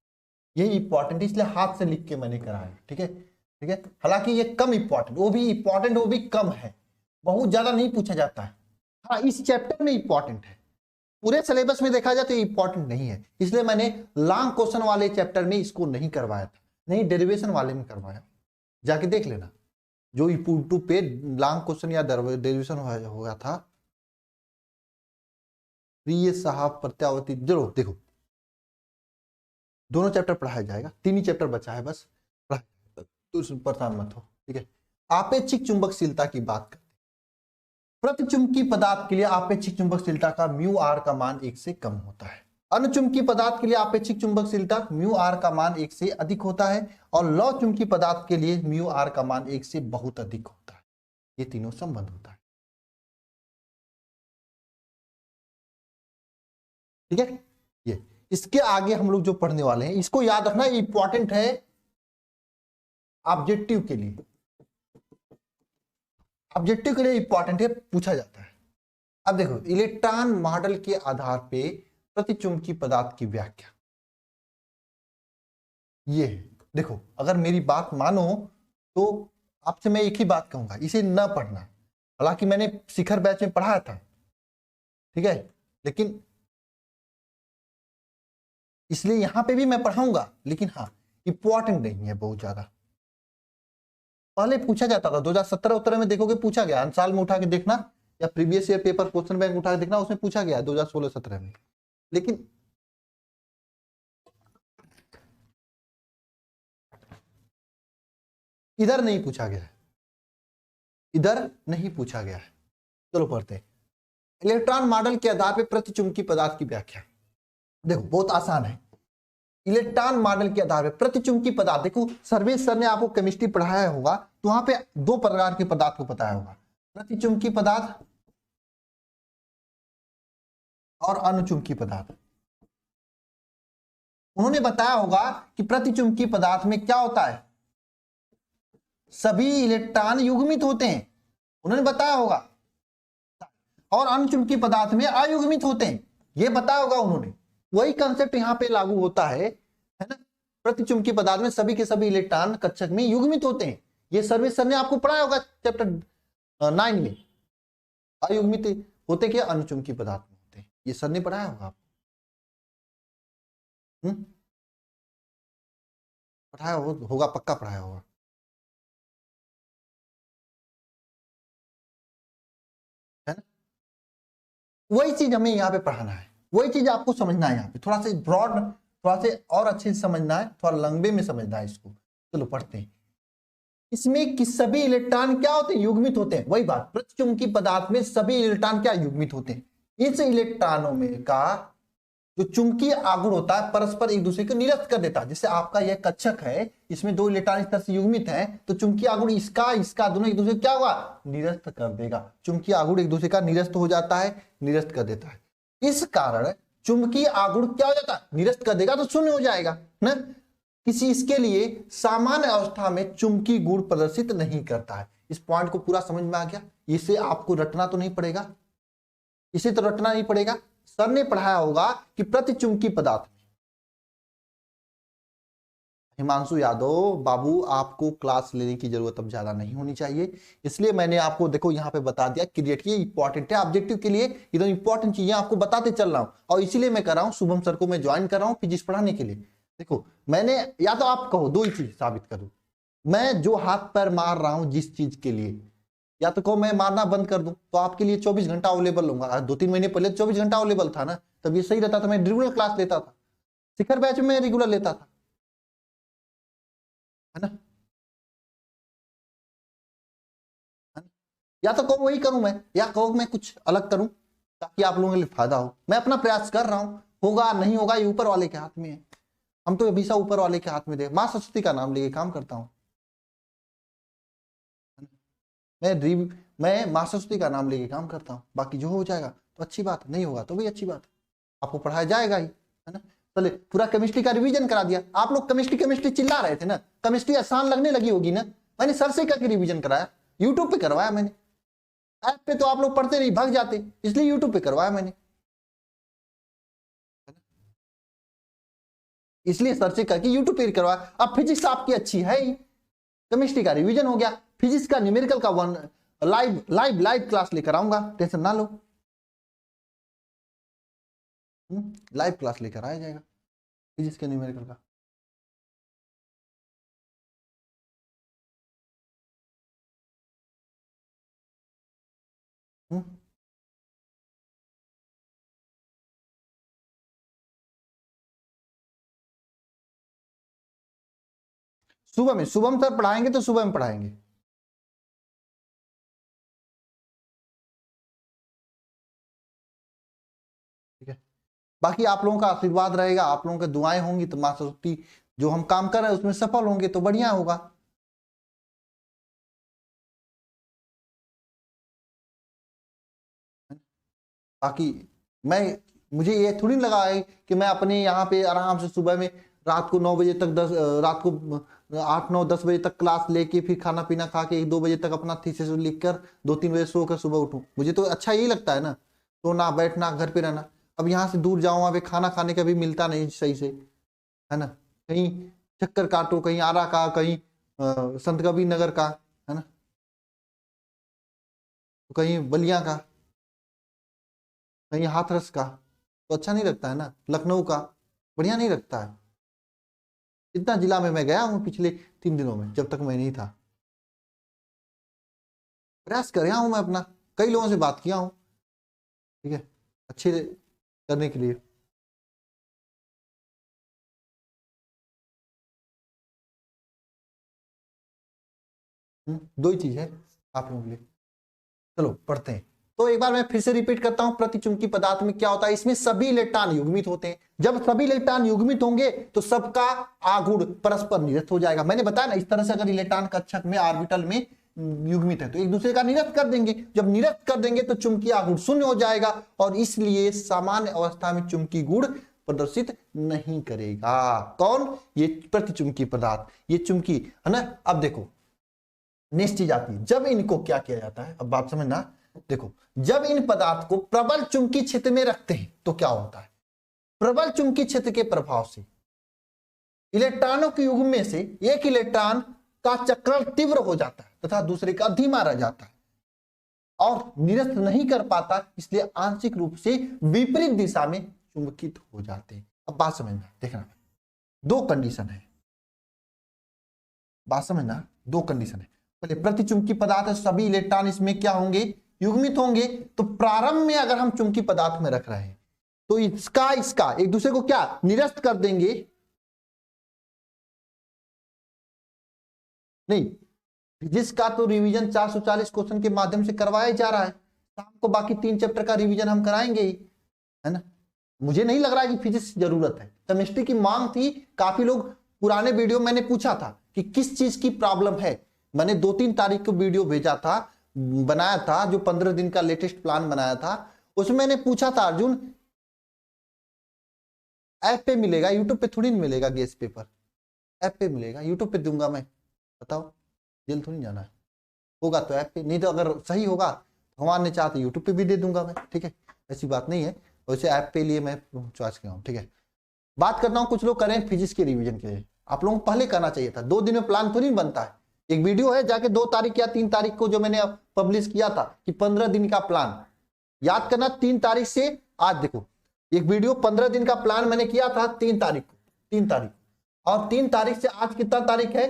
ये इंपॉर्टेंट है इसलिए हाथ से लिख के मैंने कराया। ठीक है, ठीक है, हालांकि ये कम इंपॉर्टेंट, वो भी इंपॉर्टेंट, वो भी कम है, बहुत ज्यादा नहीं पूछा जाता है। हाँ इस चैप्टर में इंपॉर्टेंट है, पूरे सिलेबस में देखा जाए तो इंपॉर्टेंट नहीं है, इसलिए मैंने लॉन्ग क्वेश्चन वाले चैप्टर में इसको नहीं करवाया था, नहीं डेरिवेशन वाले में करवाया, जाके देख लेना। जो यूट्यूब पे लॉन्ग क्वेश्चन या डेरिवेशन होगा था, प्रिय साहब प्रत्यावर्ती, जरूर देखो, दोनों चैप्टर पढ़ाया जाएगा, 3 ही चैप्टर बचा है बस, तो परेशान मत हो। ठीक है, आपेक्षिक चुंबकशीलता की बात करते हैं। प्रतिचुंबकी पदार्थ के लिए आपेक्षिक चुंबकशीलता का म्यू आर का मान 1 से कम होता है, अनुचुंबकी पदार्थ के लिए आपेक्षिक चुंबकशीलता म्यू आर का मान 1 से अधिक होता है, और लौ चुंबकी पदार्थ के लिए म्यू आर का मान 1 से बहुत अधिक होता है। ये तीनों संबंध होता है। ठीक है, ये इसके आगे हम लोग जो पढ़ने वाले हैं, इसको याद रखना, इंपॉर्टेंट है ऑब्जेक्टिव के लिए, ऑब्जेक्टिव के लिए इंपॉर्टेंट है, पूछा जाता है। अब देखो, इलेक्ट्रॉन मॉडल के आधार पे प्रतिचुंबकी पदार्थ की व्याख्या ये है। देखो अगर मेरी बात मानो तो आपसे मैं एक ही बात कहूंगा, इसे न पढ़ना, हालांकि मैंने शिखर बैच में पढ़ाया था, ठीक है, लेकिन इसलिए यहां पे भी मैं पढ़ाऊंगा, लेकिन हाँ इंपॉर्टेंट नहीं है बहुत ज्यादा। पहले पूछा जाता था, 2017-18 में देखोगे पूछा गया, हर साल में उठा के देखना, या previous year paper question bank उठा के देखना, उसमें पूछा गया 2016-17 में, लेकिन इधर नहीं पूछा गया है, इधर नहीं पूछा गया है। चलो पढ़ते हैं, इलेक्ट्रॉन मॉडल के आधार पर प्रतिचुंबकी पदार्थ की व्याख्या। देखो बहुत आसान है, इलेक्ट्रॉन मॉडल के आधार पर प्रतिचुंबकी पदार्थ, देखो सर्वेश सर ने आपको केमिस्ट्री पढ़ाया होगा, तो वहां पे 2 प्रकार के पदार्थ को बताया होगा, प्रतिचुंबकी पदार्थ और अनुचुंबकी पदार्थ। उन्होंने बताया होगा कि प्रतिचुंबकी पदार्थ में क्या होता है, सभी इलेक्ट्रॉन युग्मित होते हैं, उन्होंने बताया होगा, और अनुचुंबकी पदार्थ में अयुग्मित होते हैं, ये बताया होगा उन्होंने। वही कंसेप्ट यहाँ पे लागू होता है ना, प्रतिचुंबकी पदार्थ में सभी के सभी इलेक्ट्रॉन कक्षक में युग्मित होते हैं, ये सर्वेश सर ने आपको पढ़ाया होगा चैप्टर 9 में। अयुग्मित होते क्या, अनुचुंबकी पदार्थ में होते हैं, ये सर ने पढ़ाया होगा आपको, पढ़ाया होगा, पक्का पढ़ाया होगा, है ना। वही चीज हमें यहाँ पे पढ़ाना है, वही चीज आपको समझना है, यहाँ पे थोड़ा सा ब्रॉड, थोड़ा से और अच्छे से समझना है, थोड़ा लंबे में समझना है इसको। चलो पढ़ते हैं, इसमें कि सभी इलेक्ट्रॉन क्या होते हैं, युग्मित होते हैं, वही बात, प्रतिचुंबकी पदार्थ में सभी इलेक्ट्रॉन क्या युग्मित होते हैं। इस इलेक्ट्रॉनों में का जो चुंबकीय आघूर्ण होता है परस्पर एक दूसरे को निरस्त कर देता है। जैसे आपका यह कक्षक है, इसमें 2 इलेक्ट्रॉन इस तरह से युग्मित हैं, तो चुंबकीय आघूर्ण इसका इसका दोनों एक दूसरे को क्या होगा, निरस्त कर देगा, चुंबकीय आघूर्ण एक दूसरे का निरस्त हो जाता है, निरस्त कर देता है। इस कारण चुंबकीय आघूर्ण क्या हो जाता है, निरस्त कर देगा तो शून्य हो जाएगा ना। किसी इसके लिए सामान्य अवस्था में चुंबकीय गुण प्रदर्शित नहीं करता है। इस पॉइंट को पूरा समझ में आ गया, इसे आपको रटना तो नहीं पड़ेगा, इसे तो रटना नहीं पड़ेगा, सर ने पढ़ाया होगा कि प्रतिचुंबकीय पदार्थ। हिमांशु यादव बाबू, आपको क्लास लेने की जरूरत अब ज्यादा नहीं होनी चाहिए, इसलिए मैंने आपको देखो यहाँ पे बता दिया, क्रिएट, ये इंपॉर्टेंट है ऑब्जेक्टिव के लिए, एकदम इंपॉर्टेंट चीजें आपको बताते चल रहा हूँ, और इसीलिए मैं कर रहा हूँ, शुभम सर को मैं ज्वाइन कर रहा हूँ फिजिक्स पढ़ाने के लिए। देखो मैंने, या तो आप कहो 2 ही चीज साबित करूं, मैं जो हाथ पैर मार रहा हूं जिस चीज के लिए, या तो कहो मैं मारना बंद कर दूं, तो आपके लिए 24 घंटा अवेलेबल होगा। 2-3 महीने पहले 24 घंटा अवेलेबल था ना, तब ये सही रहता था, मैं रेगुलर क्लास लेता था, शिखर बैच में रेगुलर लेता था, है ना, है ना? या तो कहो वही करूं मैं, या कहो मैं कुछ अलग करूं, ताकि आप लोगों के लिए फायदा हो। मैं अपना प्रयास कर रहा हूं, होगा नहीं होगा ये ऊपर वाले के हाथ में है। हम तो हमेशा ऊपर वाले के हाथ में दे, माँ सरस्वती का नाम लेके काम करता हूं मैं माँ सरस्वती का नाम लेके काम करता हूँ। बाकी जो हो जाएगा तो अच्छी बात, नहीं होगा तो भी अच्छी बात, आपको पढ़ाया जाएगा ही, है ना। चले, पूरा केमिस्ट्री का रिवीजन करा दिया। आप लोग केमिस्ट्री केमिस्ट्री चिल्ला रहे थे ना, केमिस्ट्री आसान लगने लगी होगी ना। मैंने सर से करके रिवीजन कराया, यूट्यूब पे करवाया मैंने। ऐप पे तो आप लोग पढ़ते नहीं, भाग जाते, इसलिए यूट्यूब पे करवाया मैंने, इसलिए सर से करके यूट्यूब पे करवाया। अब फिजिक्स आपकी अच्छी है ही, केमिस्ट्री का रिवीजन हो गया, फिजिक्स का न्यूमेरिकल का one live live live class लेकर आऊंगा, टेंशन ना लो। लाइव क्लास लेकर आया जाएगा फिजिक्स के न्यूमेरिकल का। सुबह में शुभम सर पढ़ाएंगे तो सुबह में पढ़ाएंगे। ठीक है, बाकी आप लोगों का आशीर्वाद रहेगा, आप लोगों की दुआएं होंगी तो मां सरस्वती जो हम काम कर रहे हैं उसमें सफल होंगे तो बढ़िया होगा। बाकी मुझे ये थोड़ी लगा है कि मैं अपने यहाँ पे आराम से सुबह में रात को 9 बजे तक रात को 8 9 10 बजे तक क्लास लेके फिर खाना पीना खा के 1 2 बजे तक अपना थीसिस लिख कर 2 3 बजे सो कर सुबह उठूं। मुझे तो अच्छा यही लगता है ना, सोना बैठना घर पे रहना। अब यहाँ से दूर जाऊँ, वहाँ पे खाना खाने का भी मिलता नहीं सही से, है ना। कहीं चक्कर काटो, कहीं आरा का, कहीं संत कबीर नगर का, है ना, तो कहीं बलिया का, कहीं हाथरस का, तो अच्छा नहीं लगता है ना। लखनऊ का बढ़िया नहीं लगता है। इतना जिला में मैं गया हूँ पिछले 3 दिनों में, जब तक मैं नहीं था। प्रयास कर रहा हूँ मैं अपना, कई लोगों से बात किया हूँ, ठीक है, अच्छे करने के लिए। दो ही चीज है आप लोगों के लिए। चलो पढ़ते हैं। तो एक बार मैं फिर से रिपीट करता हूं, प्रतिचुंबकीय पदार्थ में क्या होता है, इसमें सभी इलेक्ट्रॉन युग्मित होते हैं। जब सभी इलेक्ट्रॉन युग्मित होंगे तो सबका आघूर्ण परस्पर निरस्त हो जाएगा। मैंने बताया ना, इस तरह से अगर इलेक्ट्रॉन कक्षक में ऑर्बिटल में युग्मित है तो एक दूसरे का निरस्त कर देंगे। जब निरस्त कर देंगे तो चुंबकीय आघूर्ण शून्य हो जाएगा और इसलिए सामान्य अवस्था में चुंबकीय गुण प्रदर्शित नहीं करेगा। कौन? ये प्रतिचुंबकीय पदार्थ, ये चुंबकीय है ना। अब देखो नेक्स्ट चीज आती है, जब इनको क्या किया जाता है, अब बात समझना। देखो, जब इन पदार्थ को प्रबल चुंबकीय क्षेत्र में रखते हैं तो क्या होता है, प्रबल चुंबकीय क्षेत्र के प्रभाव से इलेक्ट्रॉनों के युग्म में से एक इलेक्ट्रॉन का चक्रण तीव्र हो जाता है तथा दूसरे का धीमा रह जाता है और निरस्त नहीं कर पाता, इसलिए आंशिक रूप से विपरीत दिशा में चुंबकित हो जाते हैं। अब बात समझना, देखना, दो कंडीशन है, बात समझना, दो कंडीशन है। पहले प्रतिचुंबकीय पदार्थ है, सभी इलेक्ट्रॉन इसमें क्या होंगे, युग्मित होंगे। तो प्रारंभ में अगर हम चुंबकीय पदार्थ में रख रहे हैं तो इसका एक दूसरे को क्या निरस्त कर देंगे, नहीं, फिजिक्स का तो रिवीजन 440 क्वेश्चन के माध्यम से करवाया जा रहा है। शाम को बाकी 3 चैप्टर का रिवीजन हम कराएंगे ही, है ना। मुझे नहीं लग रहा है कि फिजिक्स की जरूरत है। केमिस्ट्री की मांग थी, काफी लोग, पुराने वीडियो मैंने पूछा था कि किस चीज की प्रॉब्लम है। मैंने 2-3 तारीख को वीडियो भेजा था, बनाया था, जो 15 दिन का लेटेस्ट प्लान बनाया था। उसमें मैंने पूछा था, अर्जुन ऐप पे मिलेगा, यूट्यूब पे थोड़ी नहीं मिलेगा गेस पेपर, ऐप पे मिलेगा, यूट्यूब पे दूंगा मैं, बताओ, जेल थोड़ी जाना है, होगा तो ऐप पे, नहीं तो अगर सही होगा भगवान ने चाहते यूट्यूब पे भी दे दूंगा मैं, ठीक है, ऐसी बात नहीं है। वैसे ऐप पे लिए मैं चॉइस किया हूँ, ठीक है। बात करता हूँ, कुछ लोग करें फिजिक्स के रिवीजन के लिए, आप लोगों को पहले करना चाहिए था। 2 दिन में प्लान थोड़ी बनता है। एक वीडियो है, जाके 2 तारीख या 3 तारीख को जो मैंने पब्लिश किया था कि 15 दिन का प्लान, याद करना, 3 तारीख से आज देखो, एक वीडियो 15 दिन का प्लान मैंने किया था 3 तारीख को, 3 तारीख, और 3 तारीख से आज कितना तारीख है,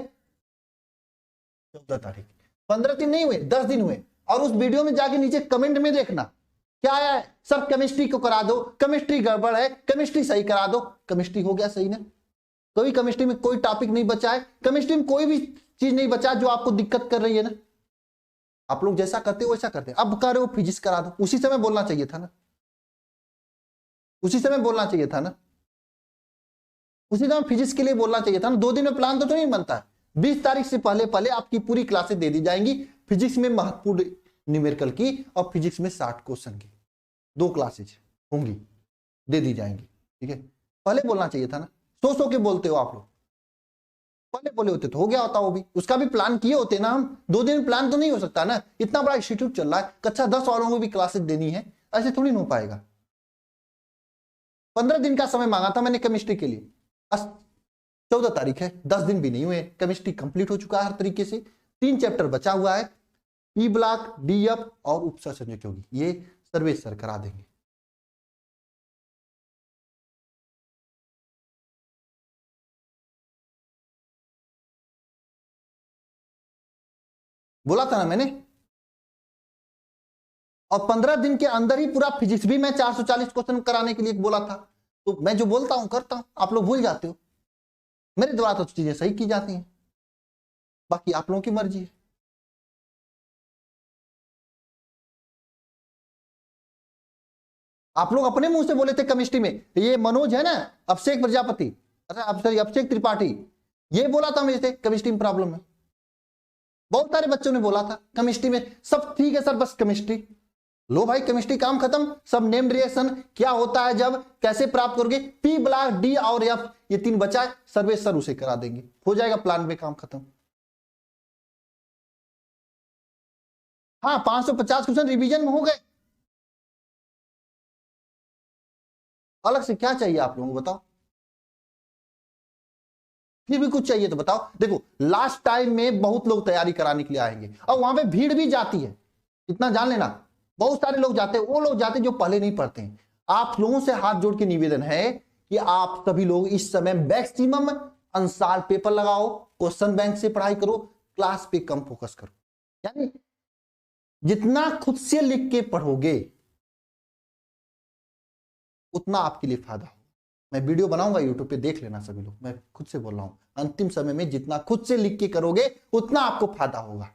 14 तारीख। 15 दिन नहीं हुए, 10 दिन हुए। और उस वीडियो में जाके नीचे कमेंट में देखना क्या है, सब केमिस्ट्री को करा दो, केमिस्ट्री गड़बड़ है, केमिस्ट्री सही करा दो। केमिस्ट्री हो गया सही ना, कोई केमिस्ट्री में कोई टॉपिक नहीं बचा है, केमिस्ट्री में कोई भी चीज नहीं बचा जो आपको दिक्कत कर रही है ना। आप लोग जैसा करते हो वैसा करते हैं। अब कह रहे हो फिजिक्स करा दो, उसी समय बोलना चाहिए था ना, उसी समय बोलना चाहिए था ना, उसी समय फिजिक्स के लिए बोलना चाहिए था ना। 2 दिन में प्लान तो नहीं बनता है। 20 तारीख से पहले पहले आपकी पूरी क्लासेस दे दी जाएंगी, फिजिक्स में महत्वपूर्ण न्यूमेरिकल की और फिजिक्स में 60 क्वेश्चन की 2 क्लासेज होंगी, दे दी जाएंगी। ठीक है, पहले बोलना चाहिए था ना। सो के बोलते हो आप लोग, पहले बोले होते तो हो गया होता। वो भी उसका भी प्लान किए होते ना हम। 2 दिन प्लान तो नहीं हो सकता ना, इतना बड़ा इंस्टीट्यूट चल रहा है, कक्षा 10 वालों को भी क्लासेस देनी है, ऐसे थोड़ी ना हो पाएगा। 15 दिन का समय मांगा था मैंने केमिस्ट्री के लिए, 14 तारीख है, 10 दिन भी नहीं हुए, केमिस्ट्री कंप्लीट हो चुका है हर तरीके से। 3 चैप्टर बचा हुआ है, ई ब्लॉक, डीएफ और उपसंयोजक यौगिक, ये सर्वेश सर करा देंगे। बोला था ना मैंने। और 15 दिन के अंदर ही पूरा फिजिक्स भी मैं 440 क्वेश्चन कराने के लिए बोला था। तो मैं जो बोलता हूं करता हूं, आप लोग भूल जाते हो। मेरे द्वारा तो चीजें सही की जाती हैं, बाकी आप लोगों की मर्जी है। आप लोग अपने मुंह से बोले थे केमिस्ट्री में, ये मनोज है ना, अभिषेक प्रजापति, अच्छा अभिषेक त्रिपाठी, ये बोला था मेरे से केमिस्ट्री में प्रॉब्लम है। बहुत सारे बच्चों ने बोला था केमिस्ट्री में सब ठीक है सर, बस केमिस्ट्री लो भाई, केमिस्ट्री काम खत्म। सब नेम्ड रिएक्शन क्या होता है, जब कैसे प्राप्त करोगे, पी ब्लॉक, डी और एफ, ये 3 बचा है, सर्वेश सर उसे करा देंगे, हो जाएगा प्लान में काम खत्म। हाँ 550 क्वेश्चन रिवीजन में हो गए। अलग से क्या चाहिए आप लोगों को बताओ, फिर भी कुछ चाहिए तो बताओ। देखो लास्ट टाइम में बहुत लोग तैयारी कराने के लिए आएंगे और वहां पे भीड़ भी जाती है, इतना जान लेना। बहुत सारे लोग जाते हैं, वो लोग जाते हैं जो पहले नहीं पढ़ते हैं। आप लोगों से हाथ जोड़ के निवेदन है कि आप सभी लोग इस समय मैक्सिमम अनुसार पेपर लगाओ, क्वेश्चन बैंक से पढ़ाई करो, क्लास पे कम फोकस करो। यानी जितना खुद से लिख के पढ़ोगे उतना आपके लिए फायदा होगा। मैं वीडियो बनाऊंगा यूट्यूब पे, देख लेना सभी लोग, मैं खुद से बोल रहा हूं। अंतिम समय में जितना खुद से लिख के करोगे उतना आपको फायदा होगा।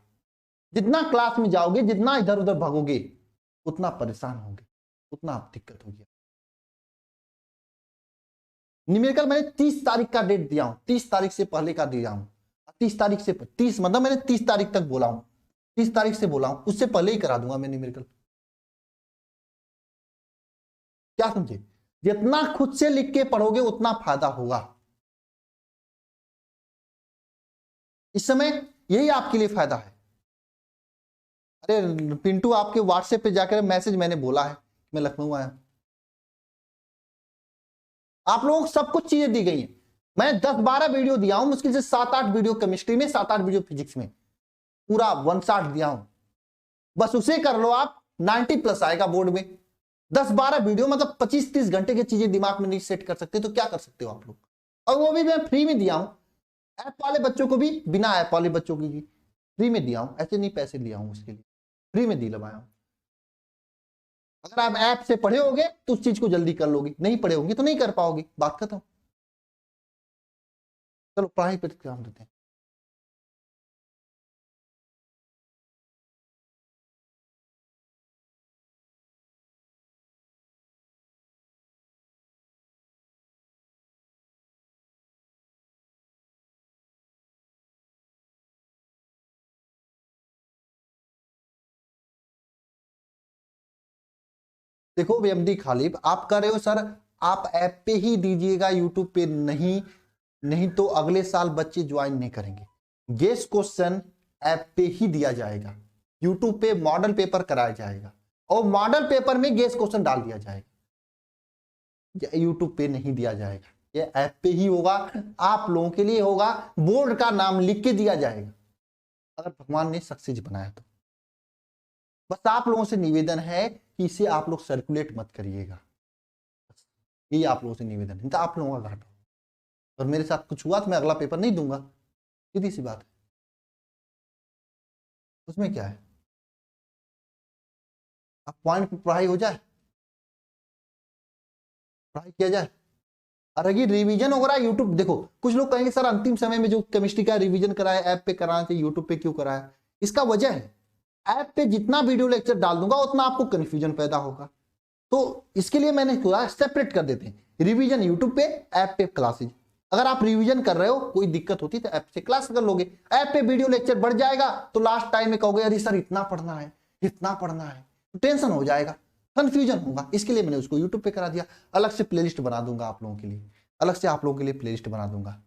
जितना क्लास में जाओगे, जितना इधर उधर भागोगे, उतना परेशान होगे, उतना आप दिक्कत होगी। न्यूमेरिकल मैंने 30 तारीख का डेट दिया हूं, 30 तारीख से पहले का दिया हूं। 30 तारीख से 30 मतलब मैंने 30 तारीख तक बोला हूं, 30 तारीख से बोला हूं, उससे पहले ही करा दूंगा मैं न्यूमेरिकल। क्या समझे, जितना खुद से लिख के पढ़ोगे उतना फायदा होगा। इस समय यही आपके लिए फायदा है। अरे पिंटू, आपके व्हाट्सएप पे जाकर मैसेज मैंने बोला है मैं लखनऊ आया। आप लोगों को सब कुछ चीजें दी गई हैं। मैं 10-12 वीडियो दिया हूं, मुश्किल से 7-8 वीडियो केमिस्ट्री में, 7-8 वीडियो फिजिक्स में, पूरा 1 शॉट दिया हूं। बस उसे कर लो आप, 90+ आएगा बोर्ड में। 10-12 वीडियो मतलब 25-30 घंटे की चीजें दिमाग में नहीं सेट कर सकते तो क्या कर सकते हो आप लोग। और वो भी मैं फ्री में दिया हूं, ऐप वाले बच्चों को भी, बिना ऐप वाले बच्चों की भी फ्री में दिया हूं, ऐसे नहीं पैसे लिया हूं, उसके लिए फ्री में दिलवाया हूं। अगर आप ऐप से पढ़े होगे तो उस चीज को जल्दी कर लोगे, नहीं पढ़े होंगे तो नहीं कर पाओगे, बात खत्म। चलो पढ़ाई पर ध्यान देते हैं। देखो बेअब्दी खालिब, आप कर रहे हो सर, आप ऐप पे ही दीजिएगा, यूट्यूब पे नहीं, नहीं तो अगले साल बच्चे ज्वाइन नहीं करेंगे। गेस क्वेश्चन ऐप पे ही दिया जाएगा, यूट्यूब पे मॉडल पेपर कराया जाएगा और मॉडल पेपर में गेस क्वेश्चन डाल दिया जाएगा। यूट्यूब पे नहीं दिया जाएगा, ये ऐप पे ही होगा, आप लोगों के लिए होगा, बोर्ड का नाम लिख के दिया जाएगा अगर भगवान ने सक्सेस बनाया तो। बस आप लोगों से निवेदन है कि इसे आप लोग सर्कुलेट मत करिएगा, यही आप लोगों से निवेदन है, तो आप लोगों का घाटा। और मेरे साथ कुछ हुआ तो मैं अगला पेपर नहीं दूंगा, सीधी सी बात है, उसमें क्या है। अब पॉइंट पे पढ़ाई हो जाए, पढ़ाई किया जाए। और अगर रिवीजन वगैरह यूट्यूब, देखो कुछ लोग कहेंगे सर अंतिम समय में जो केमिस्ट्री का रिवीजन कराया ऐप पे कराना चाहिए, यूट्यूब पे क्यों कराया। इसका वजह है, ऐप पे जितना वीडियो लेक्चर डाल दूंगा उतना आपको कंफ्यूजन पैदा होगा। तो इसके लिए मैंने थोड़ा सेपरेट कर देते हैं, रिवीजन यूट्यूब पे, ऐप पे क्लासेज। अगर आप रिवीजन कर रहे हो, कोई दिक्कत होती तो ऐप से क्लास कर लोगे, ऐप पे वीडियो लेक्चर बढ़ जाएगा तो लास्ट टाइम में कहोगे अरे सर इतना पढ़ना है, इतना पढ़ना है, तो टेंशन हो जाएगा, कंफ्यूजन होगा। इसके लिए मैंने उसको यूट्यूब पे करा दिया। अलग से प्लेलिस्ट बना दूंगा आप लोगों के लिए, अलग से आप लोगों के लिए प्लेलिस्ट बना दूंगा।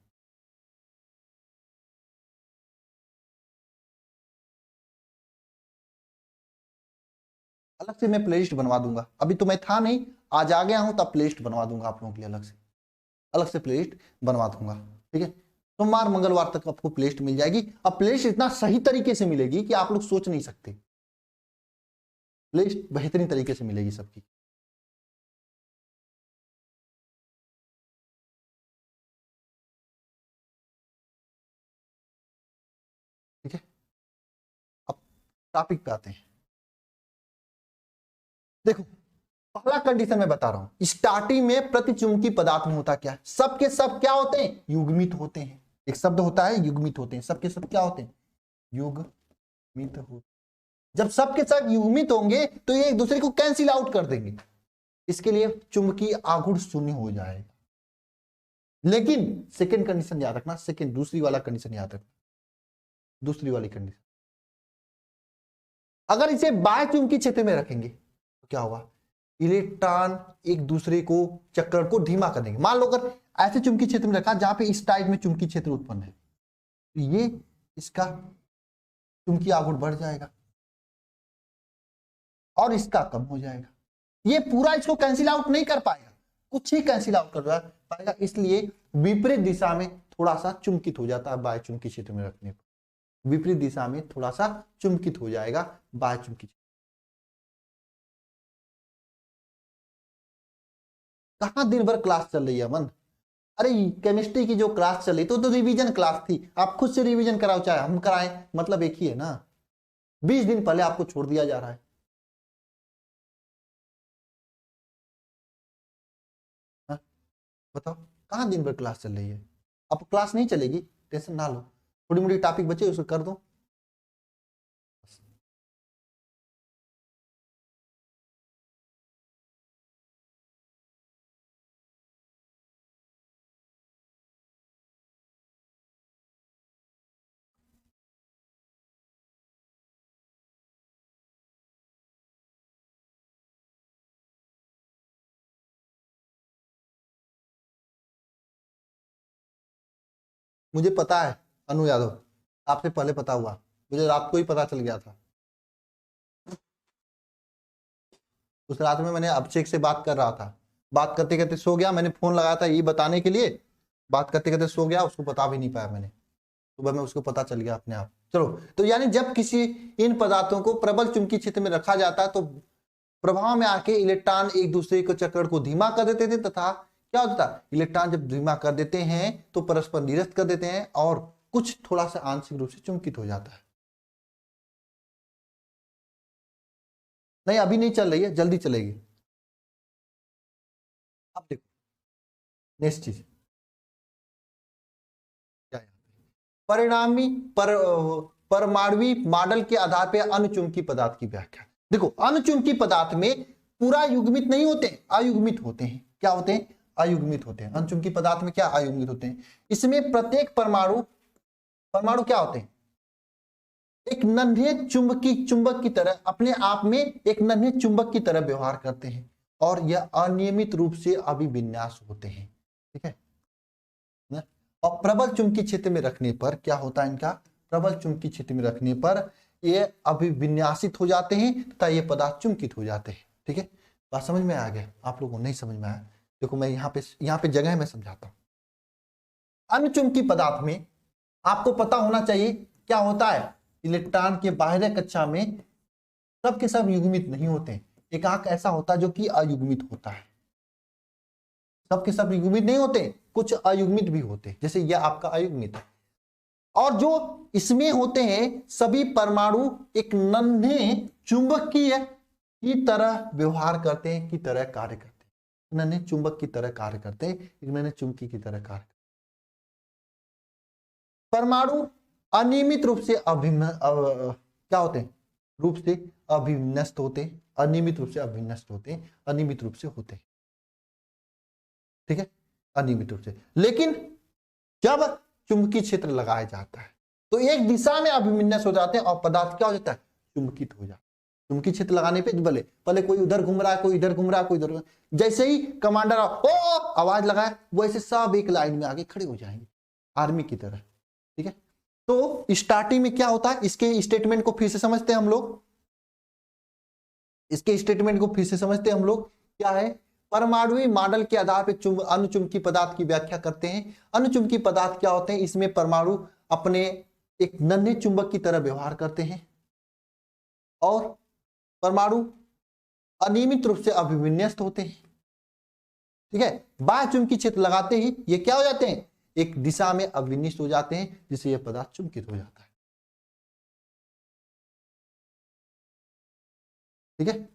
अलग से मैं प्लेलिस्ट बनवा दूंगा, अभी तो मैं था नहीं, आज आ गया हूं तब प्लेलिस्ट बनवा दूंगा आप लोगों के लिए, अलग से प्लेलिस्ट बनवा दूंगा। ठीक है, सोमवार मंगलवार तक आपको प्लेलिस्ट मिल जाएगी। अब प्लेलिस्ट इतना सही तरीके से मिलेगी कि आप लोग सोच नहीं सकते, प्लेलिस्ट बेहतरीन तरीके से मिलेगी सबकी। ठीक है, अब टॉपिक पे आते हैं। देखो, पहला कंडीशन मैं बता रहा हूं, स्टार्टिंग में प्रतिचुंबकीय पदार्थ में होता क्या, सबके सब क्या होते हैं, युग्मित होते हैं। एक शब्द होता है युग्मित होते हैं, सबके सब क्या होते हैं, युग्मित होते। जब सबके सब युग्मित होंगे तो ये एक दूसरे को कैंसिल आउट कर देंगे, इसके लिए चुंबकीय आघूर्ण शून्य हो जाएगा। लेकिन सेकंड कंडीशन याद रखना, सेकंड दूसरी वाला कंडीशन याद रखना, दूसरी वाली कंडीशन, अगर इसे बाह्य चुंबकीय क्षेत्र में रखेंगे तो क्या होगा, इलेक्ट्रॉन एक दूसरे को चक्कर को धीमा कर देंगे। मान लो अगर ऐसे चुंबकीय क्षेत्र में रखा जहां पे इस टाइप में चुंबकीय क्षेत्र उत्पन्न है, तो ये इसका चुंबकीय आघूर्ण बढ़ जाएगा और इसका कम हो जाएगा। ये पूरा इसको कैंसिल आउट नहीं कर पाएगा, कुछ ही कैंसिल आउट कर पाएगा, इसलिए विपरीत दिशा में थोड़ा सा चुंबकित हो जाता है बाह्य चुंबकीय क्षेत्र में रखने पर, विपरीत दिशा में थोड़ा सा चुंबकित हो जाएगा बाह्य चुंबकीय। कहां दिन भर क्लास चल रही है अमन, अरे केमिस्ट्री की जो क्लास चल रही तो रिवीजन क्लास थी, आप खुद से रिवीजन कराओ चाहे हम कराएं, मतलब एक ही है ना। 20 दिन पहले आपको छोड़ दिया जा रहा है। हाँ? बताओ कहां दिन भर क्लास चल रही है, अब क्लास नहीं चलेगी, टेंशन ना लो, थोड़ी मोटी टॉपिक बचे उसको कर दो। मुझे पता है अनु यादव, आपसे पहले पता हुआ, मुझे रात को ही पता चल गया था। उस रात में मैंने अभिषेक से बात कर रहा था, बात करते करते सो गया, मैंने फोन लगाया था ये बताने के लिए, बात करते करते सो गया, उसको बता भी नहीं पाया मैंने, सुबह में उसको पता चल गया अपने आप। चलो, तो यानी जब किसी इन पदार्थों को प्रबल चुंबकीय क्षेत्र में रखा जाता है तो प्रभाव में आके इलेक्ट्रॉन एक दूसरे के चक्कर को धीमा कर देते थे, तथा क्या होता था, इलेक्ट्रॉन जब धीमा कर देते हैं तो परस्पर निरस्त कर देते हैं और कुछ थोड़ा सा आंशिक रूप से चुंबकित हो जाता है। नहीं अभी नहीं चल रही है, जल्दी चलेगी। अब देखो नेक्स्ट चीज क्या है, परिणामी परमाणुवी मॉडल के आधार पर अनुचुंबकीय पदार्थ की व्याख्या। देखो अनुचुंबकीय पदार्थ में पूरा युग्मित नहीं होते, अयुग्मित होते हैं। क्या होते हैं, अयुग्मित होते हैं। अनुचुंबकीय पदार्थ में क्या अयुग्मित होते हैं, इसमें प्रत्येक परमाणु, परमाणु क्या होते हैं, एक नन्हे चुंबक की तरह, अपने आप में एक नन्हे चुंबक की तरह व्यवहार करते हैं और यह अनियमित रूप से अभिविन्यास होते हैं। ठीक है ना? और प्रबल चुंबकीय क्षेत्र में रखने पर क्या होता है, इनका प्रबल चुंबकीय क्षेत्र में रखने पर ये अभिविन्यासित हो जाते हैं तथा ये पदार्थ चुंबकित हो जाते हैं। ठीक है, बात समझ में आ गया, आप लोगों को नहीं समझ में आया, देखो मैं यहाँ पे जगह में समझाता हूँ। अनुचुंबकीय पदार्थ में आपको पता होना चाहिए क्या होता है, इलेक्ट्रॉन के बाहरी कक्षा में सबके सब युग्मित नहीं होते, एक आंक ऐसा होता है जो कि अयुग्मित होता है, सबके सब युग्मित नहीं होते, कुछ अयुग्मित भी होते, जैसे यह आपका अयुग्मित है। और जो इसमें होते हैं सभी परमाणु एक नन्हे चुंबकीय की तरह व्यवहार करते हैं, की तरह कार्य करते हैं, नन्हे चुंबक की तरह कार्य करते हैं, एक नन्हे चुंबकी की तरह कार्य। परमाणु अनियमित रूप से क्या होते हैं, रूप से अभिविन्यस्त होते हैं, अनियमित रूप से अभिविन्यस्त होते हैं, अनियमित रूप से होते हैं, ठीक है, अनियमित रूप से। लेकिन जब चुंबकीय क्षेत्र लगाया जाता है तो एक दिशा में अभिविन्यस्त हो जाते हैं और पदार्थ क्या हो जाता है, चुंबकित हो जाता है। चुंबकीय क्षेत्र लगाने पे भले पहले कोई उधर घूम रहा है, कोई इधर घूम रहा है, कोई इधर, जैसे ही कमांडर ओ आवाज लगाए वैसे सब एक लाइन में आगे खड़े हो जाएंगे, आर्मी की तरह, ठीक है। तो स्टार्टिंग में क्या होता है, इसके स्टेटमेंट को फिर से समझते हैं हम लोग, इसके स्टेटमेंट को फिर से समझते हैं हम लोग। क्या है, परमाणुवी मॉडल के आधार पर अनुचुंबकीय पदार्थ की व्याख्या करते हैं। अनुचुंबकीय पदार्थ क्या होते हैं, इसमें परमाणु अपने एक नन्हे चुंबक की तरह व्यवहार करते हैं और परमाणु अनियमित रूप से अभिविन्यस्त होते हैं, ठीक है। बाह्य चुंबकीय क्षेत्र लगाते ही ये क्या हो जाते हैं, एक दिशा में अभिविन्यस्त हो जाते हैं, जिससे यह पदार्थ चुंबकित हो जाता है, ठीक है।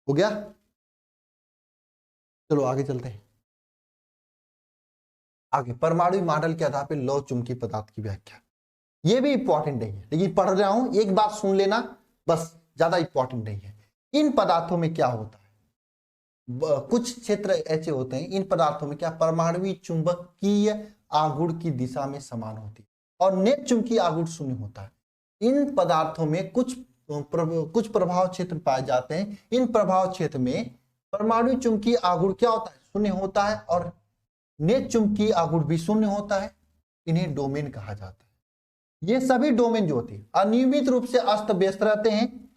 हो गया, चलो आगे चलते हैं। आगे परमाणु मॉडल के आधार पर लौह चुंबकीय पदार्थ की व्याख्या, ये भी इंपॉर्टेंट नहीं है, लेकिन पढ़ रहा हूं, एक बात सुन लेना बस, ज्यादा इंपॉर्टेंट नहीं है। इन पदार्थों में क्या होता है, कुछ क्षेत्र ऐसे होते हैं, इन पदार्थों में क्या परमाणुवी चुंबकीय आघूर्ण की दिशा में समान होती है और नेट चुंबकीय आघूर्ण शून्य होता है। इन पदार्थों में कुछ प्रभाव क्षेत्र पाए जाते हैं। इन प्रभाव क्षेत्र में परमाणु चुंबकीय आघूर्ण क्या होता है, शून्य होता है और नेट चुंबकीय आघूर्ण भी शून्य होता है। इन्हें डोमेन कहा जाता है। ये सभी डोमेन जो होती है अनियमित रूप से अस्त व्यस्त रहते हैं,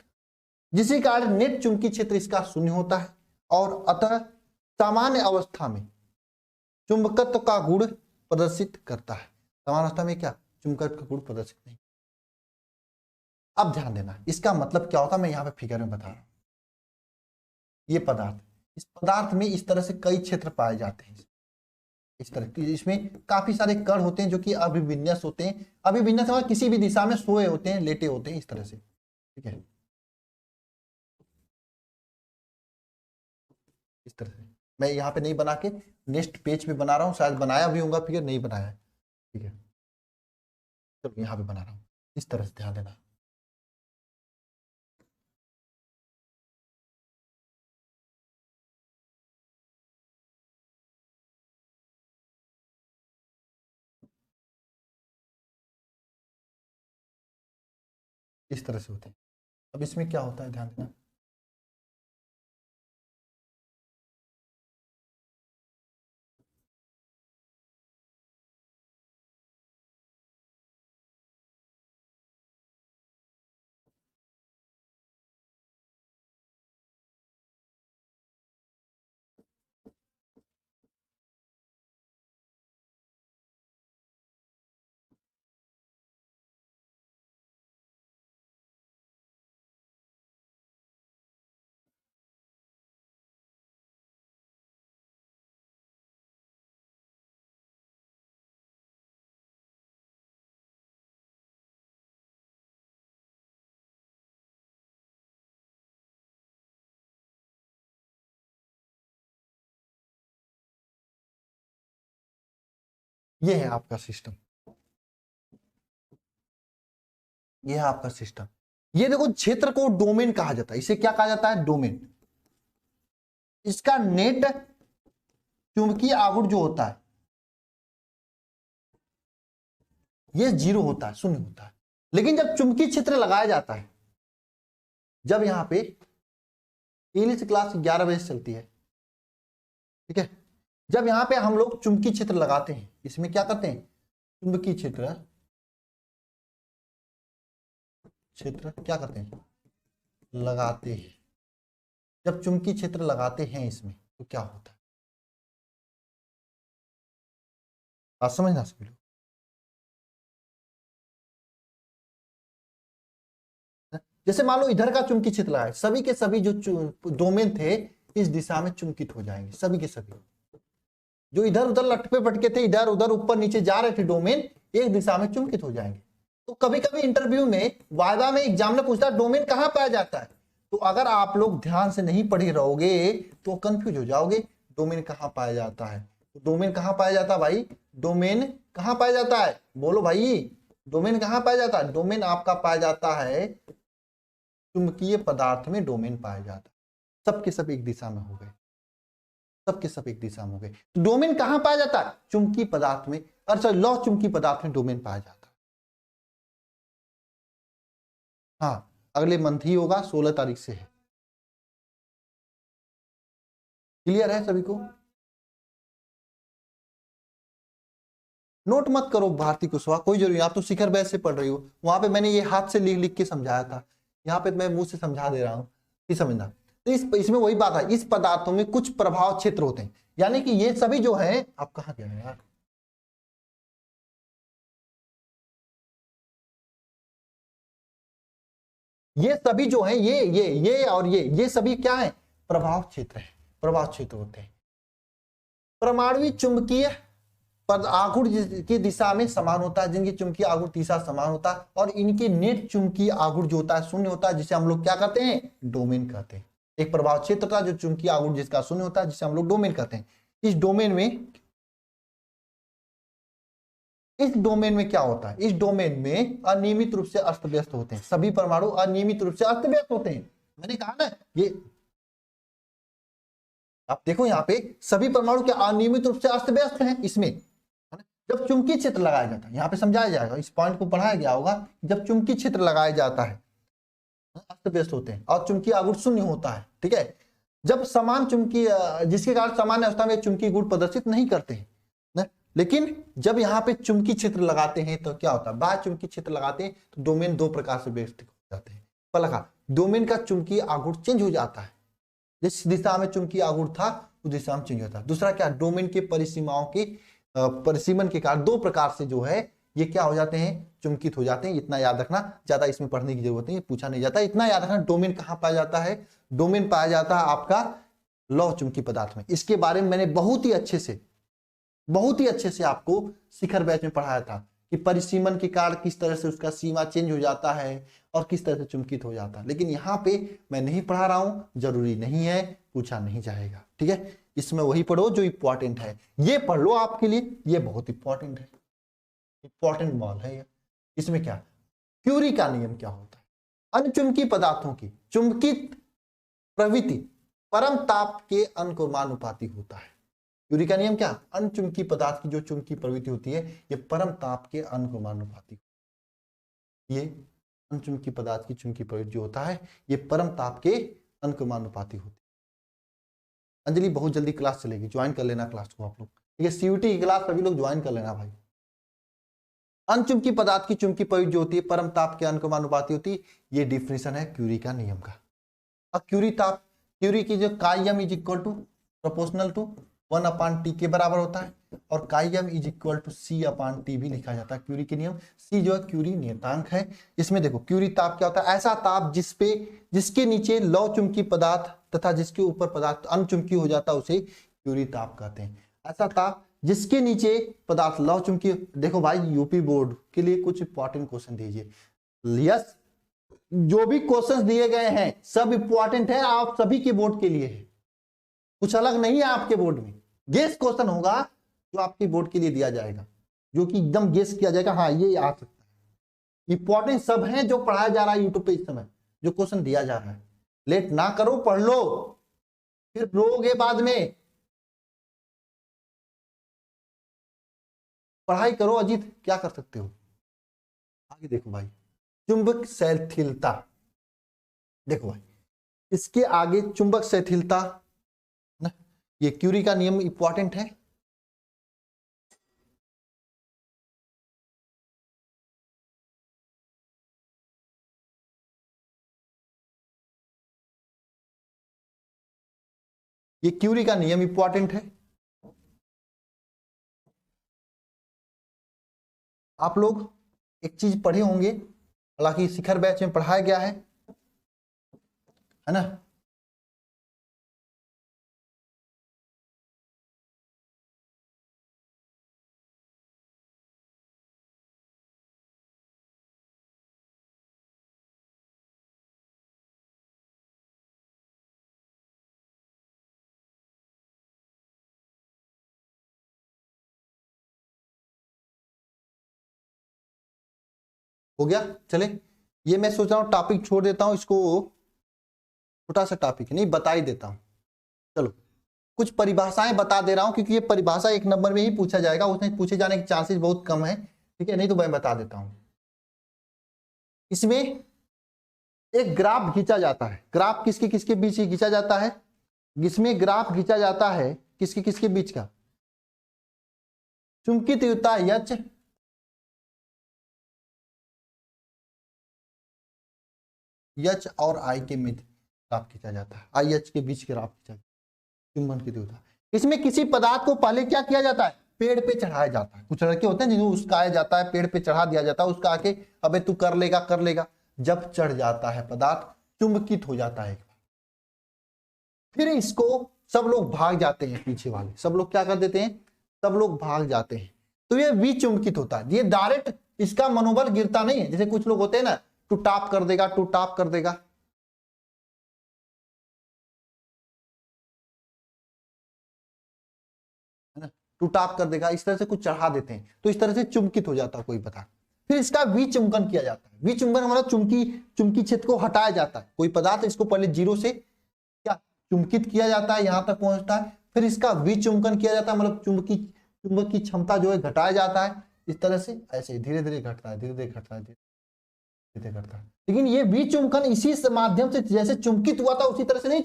जिसके कारण नेट चुंबकीय क्षेत्र इसका शून्य होता है और अतः सामान्य अवस्था में चुंबकत्व का गुण प्रदर्शित करता है। सामान्य अवस्था में क्या चुंबकत्व का गुण प्रदर्शित नहीं। अब ध्यान देना, इसका मतलब क्या होता है, मैं यहाँ पे फिगर में बता रहा हूं। ये पदार्थ, इस पदार्थ में इस तरह से कई क्षेत्र पाए जाते हैं, इस तरह, इसमें काफी सारे कण होते हैं जो कि अभिविन्यस्त होते हैं। अभिविन्यस्त मतलब किसी भी दिशा में सोए होते हैं, लेटे होते हैं, इस तरह से, ठीक है, इस तरह से। मैं यहाँ पे नहीं बना के नेक्स्ट पेज पे बना रहा हूँ, शायद बनाया भी होगा फिगर, नहीं बनाया है, ठीक है। चलो यहाँ पे बना रहा हूँ, इस तरह से ध्यान देना। इस तरह से होते हैं। अब इसमें क्या होता है, ध्यान देना। ये है आपका सिस्टम, ये है आपका सिस्टम। ये देखो, क्षेत्र को डोमेन कहा जाता है। इसे क्या कहा जाता है, डोमेन। इसका नेट चुंबकीय आघूर्ण जो होता है ये 0 होता है, शून्य होता है। लेकिन जब चुंबकीय क्षेत्र लगाया जाता है, जब यहां पे इंग्लिश क्लास 11 बजे चलती है, ठीक है, जब यहां पे हम लोग चुंबकीय क्षेत्र लगाते हैं, इसमें क्या करते हैं, चुंबकीय क्षेत्र क्या करते हैं, लगाते हैं। जब चुंबकीय क्षेत्र लगाते हैं इसमें तो क्या होता है, आप समझना सभी लोग। जैसे मान लो इधर का चुंबकीय क्षेत्र लगाए, सभी के सभी जो डोमेन थे इस दिशा में चुंबकित हो जाएंगे, सभी के सभी। जो इधर उधर लटके पटके थे, इधर उधर ऊपर नीचे जा रहे थे डोमेन, एक दिशा में चुंबकित हो जाएंगे। तो कभी कभी इंटरव्यू में, वाइवा में, एग्जाम में पूछता है डोमेन कहाँ पाया जाता है। तो अगर आप लोग ध्यान से नहीं पढ़े रहोगे तो कंफ्यूज हो जाओगे, डोमेन कहाँ पाया जाता है। तो डोमेन कहाँ पाया जाता है भाई, डोमेन कहाँ पाया जाता है, बोलो भाई, डोमेन कहाँ पाया जाता है। डोमेन आपका पाया जाता है, चुंबकीय पदार्थ में डोमेन पाया जाता है। सबके सब एक दिशा में हो गए, सबके सब एक दिशा में हो गए। तो डोमेन कहाँ पाया जाता है, चुंबकीय पदार्थ में, अच्छा लौह चुंबकीय पदार्थ में डोमेन पाया जाता है। हाँ, अगले मंथ ही होगा, 16 तारीख से है। क्लियर है सभी को। नोट मत करो भारती कुशवाहा, कोई जरूरी, आप तो शिखर बैच से पढ़ रही हो, वहां पे मैंने ये हाथ से लिख लिख के समझाया था, यहाँ पे मैं मुंह से समझा दे रहा हूँ, ये समझना। तो इसमें वही बात है, इस पदार्थों में कुछ प्रभाव क्षेत्र होते हैं, यानी कि ये सभी जो है, आप कहाँ गए यार, ये सभी जो है, ये और ये सभी क्या है, प्रभाव क्षेत्र है, प्रभाव क्षेत्र होते हैं। परमाणु चुंबकीय पद आघूर्ण की दिशा में समान होता है, जिनकी चुंबकीय आघूर्ण दिशा समान होता है, और इनके नेट चुंबकीय आघूर्ण जो होता है शून्य होता है, जिसे हम लोग क्या कहते हैं, डोमेन कहते हैं। एक प्रभाव क्षेत्र था जो चुंबकीय आघूर्ण जिसका शून्य होता है, जिसे हम लोग डोमेन कहते हैं। इस डोमेन में क्या होता है, इस डोमेन में अनियमित रूप से अस्त व्यस्त होते हैं, सभी परमाणु अनियमित रूप से अस्त व्यस्त होते हैं। मैंने कहा ना, ये आप देखो यहाँ पे सभी परमाणु के अनियमित रूप से अस्त व्यस्त हैं इसमें, है ना? जब चुंबकीय क्षेत्र लगाया जाता है, यहाँ पे समझाया जाएगा, इस पॉइंट को पढ़ाया गया होगा, जब चुंबकीय क्षेत्र लगाया जाता है अस्त व्यस्त होते हैं और चुंबकीय आघूर्ण शून्य होता है, ठीक है। जब समान चुंबकीय, जिसके कारण सामान्य अवस्था में चुंबकीय गुण प्रदर्शित नहीं करते हैं ना, लेकिन जब यहाँ पे चुंबकीय क्षेत्र लगाते हैं तो क्या होता है, बाह्य चुंबकीय क्षेत्र लगाते हैं तो डोमेन दो प्रकार से व्यवस्थित हो जाते हैं। पहला, डोमेन का चुंबकीय आघूर्ण चेंज हो जाता है, जिस दिशा में चुंबकीय आघूर्ण था उस दिशा में चेंज होता है। दूसरा क्या, डोमेन के परिसीमाओं के परिसीमन के कारण दो प्रकार से जो है ये क्या हो जाते हैं, चुंबकित हो जाते हैं। इतना याद रखना, ज्यादा इसमें पढ़ने की जरूरत नहीं, पूछा नहीं जाता, इतना याद रखना। डोमेन कहाँ पाया जाता है, डोमेन पाया जाता है आपका लौह चुंबकीय पदार्थ में। इसके बारे में मैंने बहुत ही अच्छे से आपको शिखर बैच में पढ़ाया था कि परिसीमन के कारण किस तरह से उसका सीमा चेंज हो जाता है और किस तरह से चुंबकित हो जाता है। लेकिन यहाँ पे मैं नहीं पढ़ा रहा हूं, जरूरी नहीं है, पूछा नहीं जाएगा, ठीक है। इसमें वही पढ़ो जो इंपॉर्टेंट है, ये पढ़ लो आपके लिए, ये बहुत इंपॉर्टेंट है, इंपॉर्टेंट मॉल है ये। इसमें क्या, क्यूरी का नियम क्या होता है, अनचुंबकीय पदार्थों की चुंबकित प्रवृत्ति परम ताप के अनुक्रमानुपाती होता है। क्यूरी का नियम क्या, अनचुंबकीय पदार्थ की जो चुंबकीय प्रवृत्ति होती है ये परम ताप के अनुक्रमानुपाती, ये अनचुंबकीय पदार्थ की चुंबकीय प्रवृत्ति जो होता है ये परम ताप के अनुक्रमानुपाती होती है। अंजलि बहुत जल्दी क्लास चलेगी, ज्वाइन कर लेना क्लास को आप लोग, ठीक है। सीयूटी की क्लास सभी लोग ज्वाइन कर लेना भाई। अनचुंबकीय पदार्थ की चुंबकीय प्रवृत्ति जो होती है परम ताप के अनुक्रमानुपाती होती है, ये डिफिनेशन है क्यूरी का नियम का। अब क्यूरी की जो chi M is equal to proportional to 1/T के बराबर होता है, और crime is equal to C/T भी लिखा जाता है क्यूरी के नियम। C जो है क्यूरी नियतांक है। इसमें देखो क्यूरी ताप क्या होता है, ऐसा ताप जिसके नीचे लौह चुंबकीय पदार्थ तथा जिसके ऊपर पदार्थ अनचुंबकीय हो जाता है उसे क्यूरी ताप कहते हैं। ऐसा ताप जिसके नीचे पदार्थ लौह चुंबकीय, देखो भाई यूपी बोर्ड के लिए कुछ इंपॉर्टेंट क्वेश्चन दीजिए। यस, जो भी क्वेश्चंस दिए गए हैं सब इंपॉर्टेंट है, आप सभी के बोर्ड के लिए है, कुछ अलग नहीं है आपके बोर्ड में। गेस क्वेश्चन होगा जो आपके बोर्ड के लिए दिया जाएगा, जो कि एकदम गेस किया जाएगा, हाँ ये आ सकता है। इंपॉर्टेंट सब है जो पढ़ाया जा रहा है यूट्यूब पे इस समय, जो क्वेश्चन दिया जा रहा है। लेट ना करो, पढ़ लो, फिर रोगे बाद में। पढ़ाई करो अजीत, क्या कर सकते हो। आगे देखो भाई, चुंबक सैथिलता, देखो भाई इसके आगे चुंबक सैथिलता ना, ये क्यूरी का नियम इंपॉर्टेंट है। ये क्यूरी का नियम इंपॉर्टेंट है। आप लोग एक चीज पढ़े होंगे, हालांकि शिखर बैच में पढ़ाया गया है ना, हो गया। चले, ये मैं सोच रहा हूँ टॉपिक छोड़ देता हूँ, इसको छोटा सा टॉपिक नहीं बता ही देता हूँ। चलो कुछ परिभाषाएं बता दे रहा हूं, क्योंकि ये परिभाषा 1 नंबर में ही पूछा जाएगा, उसमें पूछे जाने के चांसेस बहुत कम है, ठीक है। नहीं तो मैं बता देता हूं। इसमें एक ग्राफ खींचा जाता है। ग्राफ किसके किसके बीच ही खींचा जाता है? इसमें ग्राफ खींचा जाता है किसके किसके बीच का? चुंबकीय तीव्रता एच और आई के बीच ग्राफ खींचा जाता है। आई एच के बीच ग्राफ खींचा, चुंबन की तीव्रता। इसमें किसी पदार्थ को पहले क्या किया जाता है? पेड़ पे चढ़ाया जाता है। कुछ लड़के होते हैं जिन्हें उसकाया जाता है, पेड़ पे चढ़ा दिया जाता है, उसका आके अबे तू कर लेगा कर लेगा। जब चढ़ जाता है पदार्थ, चुंबकित हो जाता है, फिर इसको सब लोग भाग जाते हैं, पीछे वाले सब लोग क्या कर देते हैं? सब लोग भाग जाते हैं, तो ये विचुंबकित होता है। ये डायरेक्ट इसका मनोबल गिरता नहीं है, जैसे कुछ लोग होते हैं ना, टू टाप कर देगा, टू टाप कर देगा, है ना, टू टाप कर देगा, इस तरह से कुछ चढ़ा देते हैं, तो इस तरह से चुंबकित हो जाता है कोई पदार्थ। फिर इसका विचुंबकन किया जाता है। विचुंबकन मतलब चुंबकीय क्षेत्र को हटाया जाता है। कोई पदार्थ इसको पहले जीरो से क्या चुंबकित किया जाता है, यहां तक पहुंचता है, फिर इसका विचुंबकन किया जाता है, मतलब चुंबक की क्षमता जो है घटाया जाता है। इस तरह से ऐसे धीरे धीरे घटता है, धीरे धीरे घटता है, धीरे धीरे घटता है। लेकिन ये विचुंबकन इसी माध्यम से जैसे चुंबकित हुआ था उसी तरह से नहीं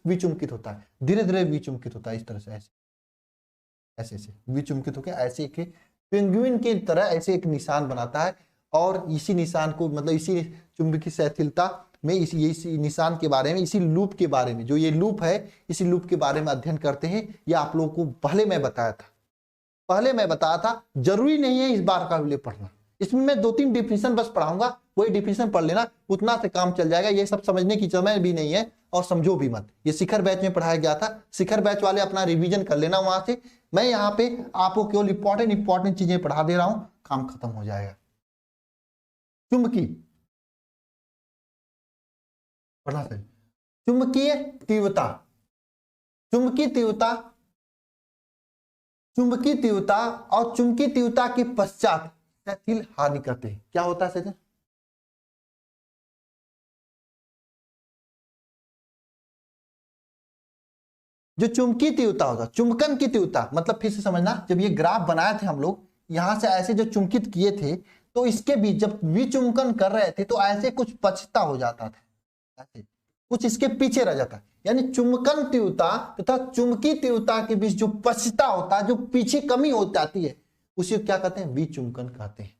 विचुंबकित होता है, धीरे धीरे विचुंबकित होता है। इस तरह से ऐसे ऐसे ऐसे विचुंबकित होकर ऐसे एक पेंगुइन की तरह ऐसे एक निशान बनाता है, और इसी निशान को मतलब इसी चुंबकीय शिथिलता में इसी निशान के बारे में, इसी लूप के बारे में, जो ये लूप है, इसी लूप के बारे में अध्ययन करते हैं। ये आप लोगों को पहले मैं बताया था, जरूरी नहीं है इस बार का लिए पढ़ना। इसमें मैं 2-3 डिफिनेशन बस पढ़ाऊंगा, वही डिफिनेशन पढ़ लेना, उतना से काम चल जाएगा। ये सब समझने की समय भी नहीं है, और समझो भी मत। ये शिखर बैच में पढ़ाया गया था, शिखर बैच वाले अपना रिवीजन कर लेना वहां से। मैं यहाँ पे आपको केवल इंपॉर्टेंट चीजें पढ़ा दे रहा हूं, काम खत्म हो जाएगा। चुंबकीय पढ़ना सही। चुंबकीय तीव्रता, चुंबकीय तीव्रता और चुंबकीय तीव्रता के पश्चात शिथिल हानि करते हैं। क्या होता है शिथिल? जो चुंबकीय तीव्रता होता है, चुंबकन की तीव्रता मतलब, फिर से समझना, जब ये ग्राफ बनाए थे हम लोग, यहां से ऐसे जो चुंबकित किए थे, तो इसके बीच जब विचुंबकन कर रहे थे तो ऐसे कुछ पछता हो जाता था, ऐसे कुछ इसके पीछे रह जाता है। यानी चुंबकन तीव्रता तथा चुंबकीय तीव्रता के बीच जो पछता होता है, जो पीछे कमी हो जाती है, उसे क्या कहते हैं? विचुंबकन कहते हैं।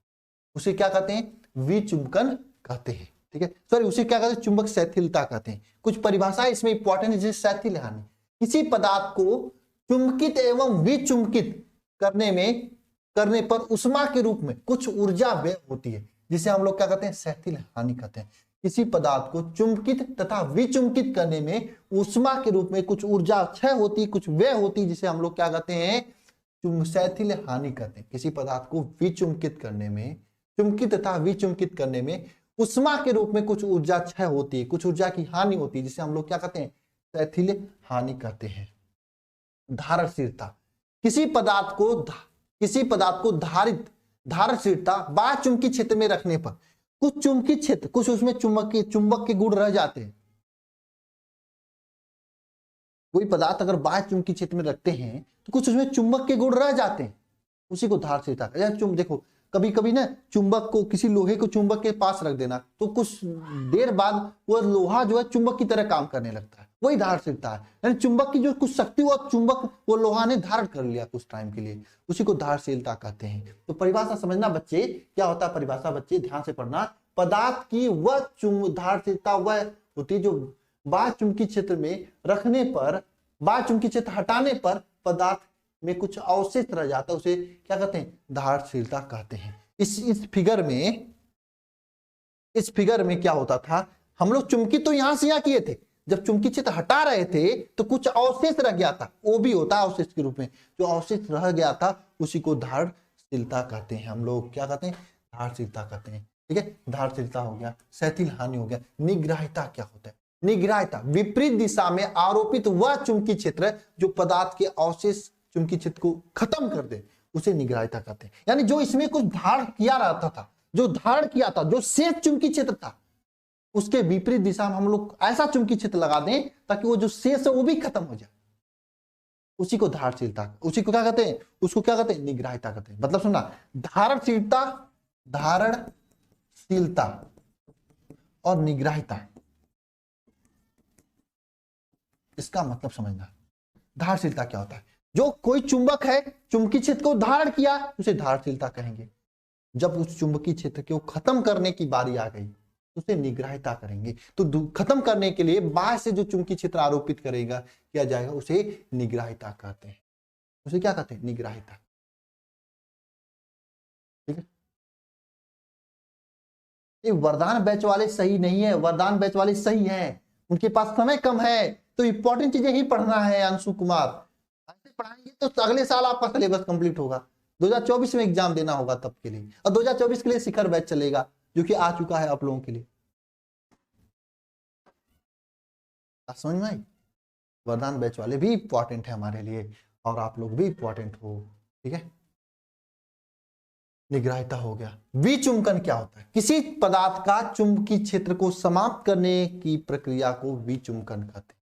उसे क्या कहते हैं? विचुंबकन कहते हैं, ठीक है। सॉरी, उसे क्या कहते हैं? चुंबक शिथिलता कहते हैं। कुछ परिभाषाएं इसमें इंपॉर्टेंट है, जैसे शिथिल हानि। किसी पदार्थ को चुंबकित एवं विचुंबकित करने पर उष्मा के रूप में कुछ ऊर्जा व्यय होती है, जिसे हम लोग क्या कहते हैं? शिथिल हानि कहते हैं। किसी पदार्थ को चुंबकित तथा विचुंबकित करने में उष्मा के रूप में कुछ ऊर्जा क्षय होती, कुछ व्यय होती, जिसे हम लोग क्या कहते हैं? शिथिल हानि कहते हैं। किसी पदार्थ को विचुंबकित करने में, चुंबकित तथा विचुंबकित करने में उष्मा के रूप में कुछ ऊर्जा क्षय होती है, कुछ ऊर्जा की हानि होती है, जिसे हम लोग क्या कहते हैं? शिथिल हानि कहते हैं। धारणशीलता, किसी पदार्थ को धारणशीलता बाह्य चुंबकीय क्षेत्र में रखने पर कुछ चुंबकीय क्षेत्र, कुछ उसमें चुंबक के गुण रह जाते हैं। कोई पदार्थ अगर बाह्य चुंबकीय क्षेत्र में रखते हैं तो कुछ उसमें चुंबक के गुण रह जाते हैं, उसी को धारणशीलता। देखो कभी कभी ना चुंबक को, किसी लोहे को चुंबक के पास रख देना, तो कुछ देर बाद वो लोहा जो है चुंबक की तरह काम करने लगता है, वही धारणशीलता है। यानी चुंबक की जो कुछ शक्ति वो लोहा ने धारण कर लिया कुछ टाइम के लिए, उसी को धारणशीलता कहते हैं। तो परिभाषा समझना बच्चे, क्या होता है परिभाषा बच्चे, ध्यान से पढ़ना। पदार्थ की वह धारणशीलता वह होती है जो बाह्य चुंबकीय क्षेत्र में रखने पर, बाह्य चुंबकीय क्षेत्र हटाने पर पदार्थ में कुछ अवशेष रह जाता है, उसे क्या कहते हैं? धारणशीलता कहते हैं। इस फिगर में क्या होता था, हम लोग चुंबकीय तो यहां से यहां किए थे, जब चुंबकीय क्षेत्र हटा रहे थे तो कुछ अवशेष रह गया था, वो भी होता है अवशेष के रूप में। जो अवशेष रह गया था उसी को धारणशीलता कहते हैं। हम लोग क्या कहते हैं? धारणशीलता कहते हैं, ठीक है। धारणशीलता हो गया, शिथिल हानि हो गया। निग्राहिता क्या होता है? निग्राहिता विपरीत दिशा में आरोपित वह चुंबकीय क्षेत्र जो पदार्थ के अवशेष चुंबकीय क्षेत्र को खत्म कर दे, उसे निग्राहिता कहते हैं। यानी जो इसमें कुछ धारण किया रहता था, जो धारण किया था, जो शेष चुंबकीय क्षेत्र था, उसके विपरीत दिशा में हम लोग ऐसा चुंबकीय क्षेत्र लगा दें ताकि वो जो शेष है वो भी खत्म हो जाए। उसी को धारणशीलता, उसी को क्या कहते हैं, उसको क्या कहते हैं, निग्राहिता कहते हैं। मतलब सुनना, धारणशीलता, धारणशीलता और निग्राहिता, इसका मतलब समझना। धारणशीलता क्या होता है, जो कोई चुंबक है चुंबकीय क्षेत्र को धारण किया उसे धारणशीलता कहेंगे। जब उस चुंबकीय क्षेत्र को खत्म करने की बारी आ गई उसे निग्राहिता करेंगे। तो खत्म करने के लिए बाहर से जो चुंबकीय क्षेत्र आरोपित करेगा किया जाएगा उसे निग्राहिता कहते हैं। उसे क्या कहते हैं, निग्राहिता। ठीक है, ये वरदान बैच वाले सही नहीं है, वरदान बैच वाले सही है, उनके पास समय कम है, तो इंपॉर्टेंट चीजें ही पढ़ना है। अंशु कुमार ऐसे पढ़ाएंगे तो अगले साल आपका सिलेबस कंप्लीट होगा, 2024 में एग्जाम देना होगा तब के लिए, और 2024 के लिए शिखर बैच चलेगा जो कि आ चुका है आप लोगों के लिए। समझ में आई, वरदान बैच वाले भी इंपॉर्टेंट है हमारे लिए और आप लोग भी इंपॉर्टेंट हो। ठीक है, निग्राहिता हो गया। विचुंबकन क्या होता है, किसी पदार्थ का चुंबकीय क्षेत्र को समाप्त करने की प्रक्रिया को विचुंबकन कहते हैं।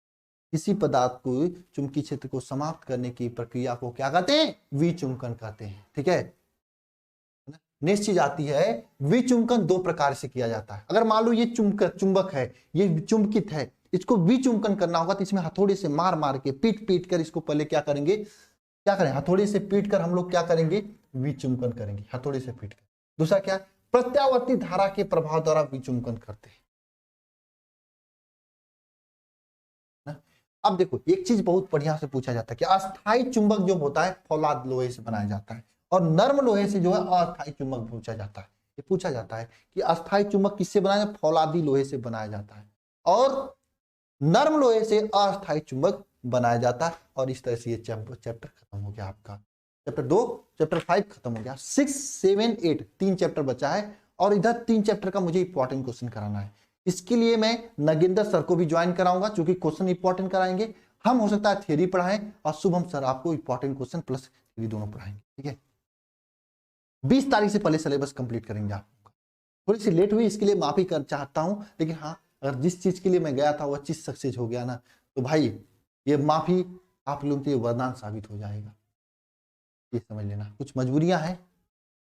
किसी पदार्थ को चुंबकीय क्षेत्र को समाप्त करने की प्रक्रिया को क्या कहते हैं, विचुंबकन कहते हैं। ठीक है, नेक्स्ट चीज आती है, विचुंबकन दो प्रकार से किया जाता है। अगर मान लो ये चुंबक है, ये चुंबकित है, इसको विचुंबकन करना होगा तो इसमें हथौड़े से मार मार के पीट पीट कर इसको पहले क्या करेंगे, क्या करें, हथौड़े से पीट कर हम लोग क्या करेंगे, विचुंबकन करेंगे, हथौड़े से पीट कर। दूसरा क्या, प्रत्यावर्ती धारा के प्रभाव द्वारा विचुंबकन करते हैं। अब देखो एक चीज बहुत बढ़िया से पूछा जाता है कि अस्थायी चुंबक जो होता है फौलाद लोहे से बनाया जाता है और नर्म लोहे से जो है अस्थायी चुंबक पूछा जाता है। ये पूछा जाता है कि अस्थायी चुंबक किससे बनाया, फौलादी लोहे से बनाया जाता है और नर्म लोहे से अस्थायी चुंबक बनाया जाता है। और इस तरह से ये चैप्टर खत्म हो गया आपका, चैप्टर 2, चैप्टर 5 खत्म हो गया। 6, 7, 8 3 चैप्टर बचा है और इधर 3 चैप्टर का मुझे इंपॉर्टेंट क्वेश्चन कराना है। इसके लिए मैं नगेंद्र सर को भी ज्वाइन कराऊंगा क्योंकि क्वेश्चन इंपॉर्टेंट कराएंगे। हम हो सकता है थियरी पढ़ाएं और शुभम सर आपको इंपॉर्टेंट क्वेश्चन प्लस थियरी दोनों पढ़ाएंगे। ठीक है, 20 तारीख से पहले सिलेबस कंप्लीट करेंगे आप। थोड़ी सी लेट हुई इसके लिए माफी कर चाहता हूं, लेकिन हाँ अगर जिस चीज के लिए मैं गया था वो चीज सक्सेस हो गया ना तो भाई ये माफी आप लोगों के लिए वरदान साबित हो जाएगा। ये समझ लेना, कुछ मजबूरियां हैं,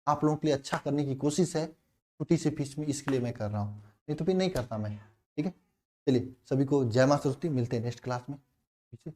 आप लोगों के लिए अच्छा करने की कोशिश है, छोटी सी फीस में इसके लिए मैं कर रहा हूँ, नहीं तो फिर नहीं करता मैं। ठीक है, चलिए सभी को जय मां सरस्वती, मिलते हैं नेक्स्ट क्लास में। ठीक है।